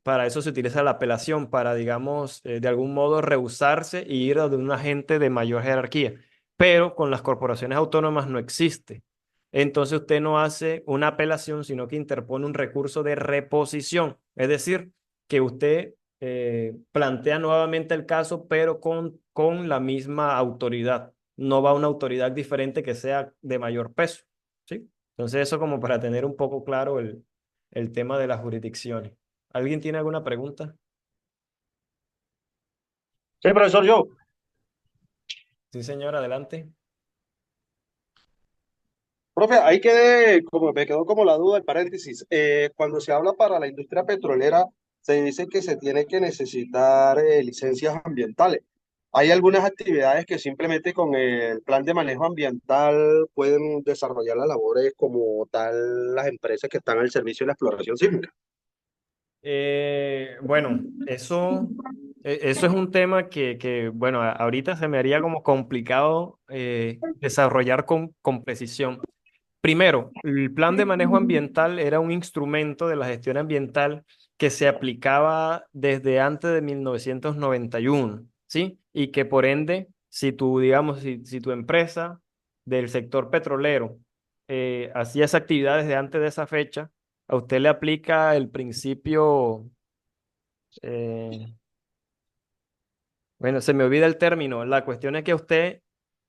Speaker 1: Para eso se utiliza la apelación, para, digamos, de algún modo rehusarse y ir donde un agente de mayor jerarquía. Pero con las corporaciones autónomas no existe. Entonces usted no hace una apelación, sino que interpone un recurso de reposición. Es decir, que usted plantea nuevamente el caso, pero con la misma autoridad. No va a una autoridad diferente que sea de mayor peso, ¿sí? Entonces eso como para tener un poco claro el tema de las jurisdicciones. ¿Alguien tiene alguna pregunta?
Speaker 10: Sí, profesor, yo.
Speaker 1: Sí, señor, adelante.
Speaker 10: Profe, ahí quedé, como me quedó como la duda, el paréntesis. Cuando se habla para la industria petrolera, se dice que se tiene que necesitar licencias ambientales. Hay algunas actividades que simplemente con el plan de manejo ambiental pueden desarrollar las labores como tal las empresas que están al servicio de la exploración sísmica.
Speaker 1: Bueno, eso es un tema que, bueno, ahorita se me haría como complicado desarrollar con precisión. Primero, el plan de manejo ambiental era un instrumento de la gestión ambiental que se aplicaba desde antes de 1991, ¿sí? Y que por ende, si tú, digamos, si tu empresa del sector petrolero hacía esa actividad desde antes de esa fecha, a usted le aplica el principio eh, bueno, se me olvida el término. La cuestión es que usted,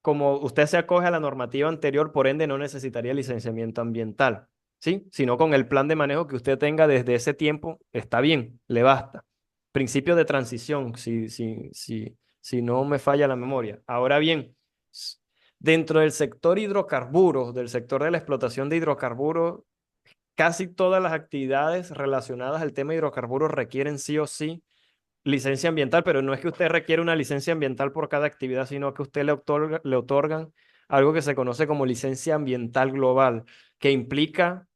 Speaker 1: como usted se acoge a la normativa anterior, por ende no necesitaría licenciamiento ambiental, ¿sí? Sino con el plan de manejo que usted tenga desde ese tiempo, está bien, le basta. Principio de transición, si no me falla la memoria. Ahora bien, s- dentro del sector hidrocarburos, del sector de la explotación de hidrocarburos, casi todas las actividades relacionadas al tema hidrocarburos requieren sí o sí licencia ambiental, pero no es que usted requiere una licencia ambiental por cada actividad, sino que usted le otorgan algo que se conoce como licencia ambiental global, que implica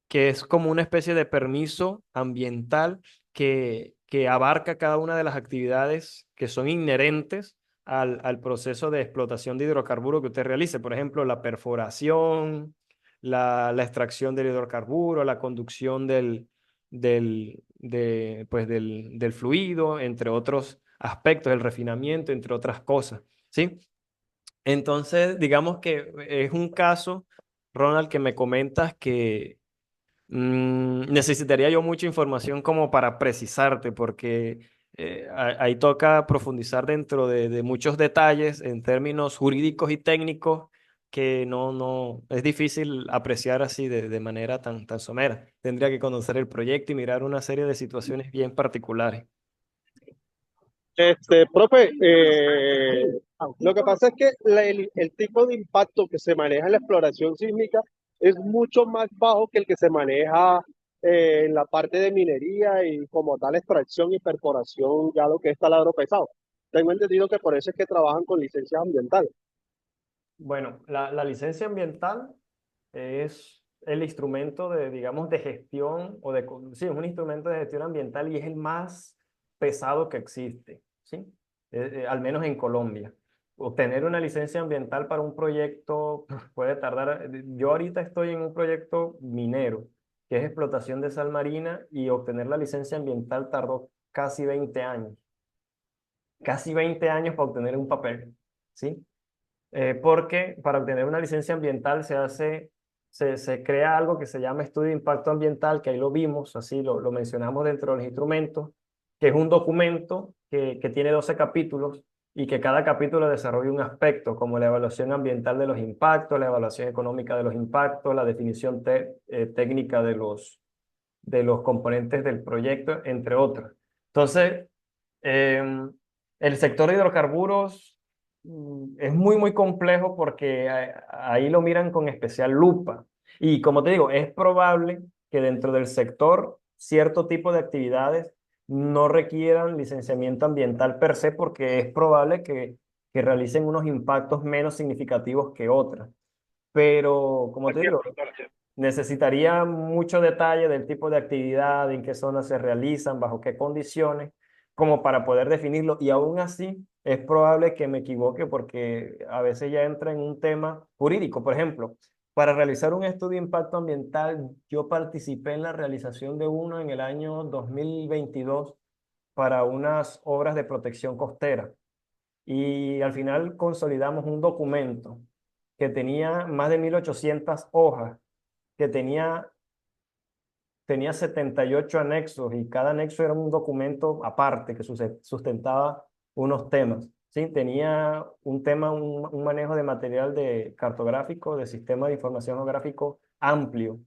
Speaker 1: que es como una especie de permiso ambiental que abarca cada una de las actividades que son inherentes al proceso de explotación de hidrocarburos que usted realice. Por ejemplo, la perforación, la extracción del hidrocarburo, la conducción del fluido, entre otros aspectos, el refinamiento, entre otras cosas, ¿sí? Entonces, digamos que es un caso, Ronald, que me comentas que necesitaría yo mucha información como para precisarte, porque ahí toca profundizar dentro de muchos detalles en términos jurídicos y técnicos que no, es difícil apreciar así de manera tan somera. Tendría que conocer el proyecto y mirar una serie de situaciones bien particulares.
Speaker 10: Profe, lo que pasa es que el tipo de impacto que se maneja en la exploración sísmica es mucho más bajo que el que se maneja en la parte de minería y como tal extracción y perforación, ya lo que es taladro pesado. Tengo entendido que por eso es que trabajan con licencias ambientales.
Speaker 1: Bueno, la licencia ambiental es el instrumento de, digamos, de gestión sí, es un instrumento de gestión ambiental y es el más pesado que existe, ¿sí? Al menos en Colombia. Obtener una licencia ambiental para un proyecto puede tardar. Yo ahorita estoy en un proyecto minero, que es explotación de sal marina, y obtener la licencia ambiental tardó casi 20 años. Casi 20 años para obtener un papel, ¿sí? Porque para obtener una licencia ambiental se crea algo que se llama estudio de impacto ambiental, que ahí lo vimos, así lo mencionamos dentro de los instrumentos, que es un documento que tiene 12 capítulos y que cada capítulo desarrolla un aspecto, como la evaluación ambiental de los impactos, la evaluación económica de los impactos, la definición técnica de los componentes del proyecto, entre otros. Entonces, el sector de hidrocarburos es muy complejo porque ahí lo miran con especial lupa. Y como te digo, es probable que dentro del sector cierto tipo de actividades no requieran licenciamiento ambiental per se porque es probable que realicen unos impactos menos significativos que otras. Pero, como te digo, necesitaría mucho detalle del tipo de actividad, en qué zonas se realizan, bajo qué condiciones, como para poder definirlo. Y aún así, es probable que me equivoque porque a veces ya entra en un tema jurídico. Por ejemplo, para realizar un estudio de impacto ambiental, yo participé en la realización de uno en el año 2022 para unas obras de protección costera. Y al final consolidamos un documento que tenía más de 1800 hojas, que tenía 78 anexos y cada anexo era un documento aparte que sustentaba unos temas. ¿Sí? Tenía un tema, un manejo de material de cartográfico, de sistema de información geográfico amplio.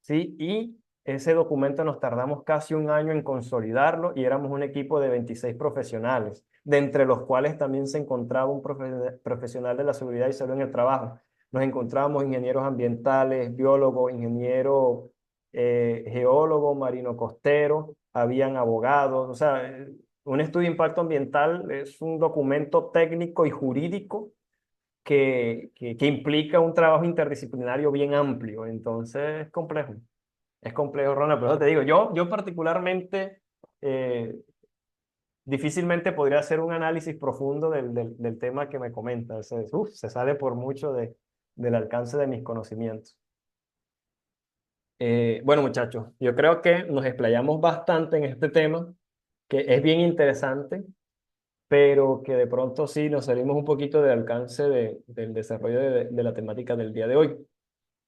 Speaker 1: ¿Sí? Y ese documento nos tardamos casi un año en consolidarlo y éramos un equipo de 26 profesionales, de entre los cuales también se encontraba un profesional de la seguridad y salud en el trabajo. Nos encontrábamos ingenieros ambientales, biólogos, ingenieros geólogo, marino costero, habían abogados, o sea, un estudio de impacto ambiental es un documento técnico y jurídico que implica un trabajo interdisciplinario bien amplio, entonces es complejo, Ronald, pero eso te digo, yo particularmente difícilmente podría hacer un análisis profundo del tema que me comentas, se sale por mucho del alcance de mis conocimientos. Bueno, muchachos, yo creo que nos explayamos bastante en este tema, que es bien interesante, pero que de pronto sí nos salimos un poquito del alcance del desarrollo de la temática del día de hoy.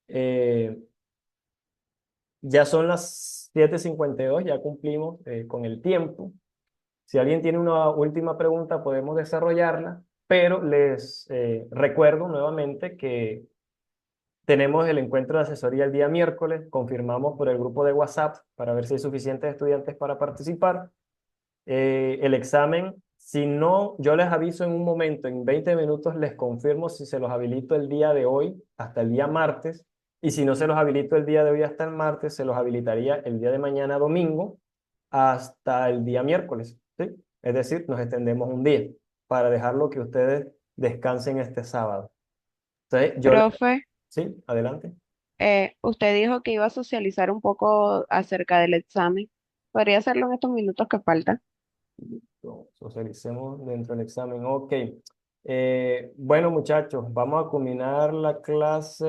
Speaker 1: Eh, ya son las 7:52, ya cumplimos con el tiempo. Si alguien tiene una última pregunta, podemos desarrollarla, pero les recuerdo nuevamente que tenemos el encuentro de asesoría el día miércoles, confirmamos por el grupo de WhatsApp para ver si hay suficientes estudiantes para participar. El examen, si no, yo les aviso en un momento, en 20 minutos les confirmo si se los habilito el día de hoy hasta el día martes, y si no se los habilito el día de hoy hasta el martes, se los habilitaría el día de mañana domingo hasta el día miércoles, ¿sí? Es decir, nos extendemos un día para dejarlo que ustedes descansen este sábado. Entonces,
Speaker 11: Profe,
Speaker 1: sí, adelante.
Speaker 11: usted dijo que iba a socializar un poco acerca del examen. ¿Podría hacerlo en estos minutos que faltan?
Speaker 1: Socialicemos dentro del examen. Ok. Bueno, muchachos, vamos a culminar la clase.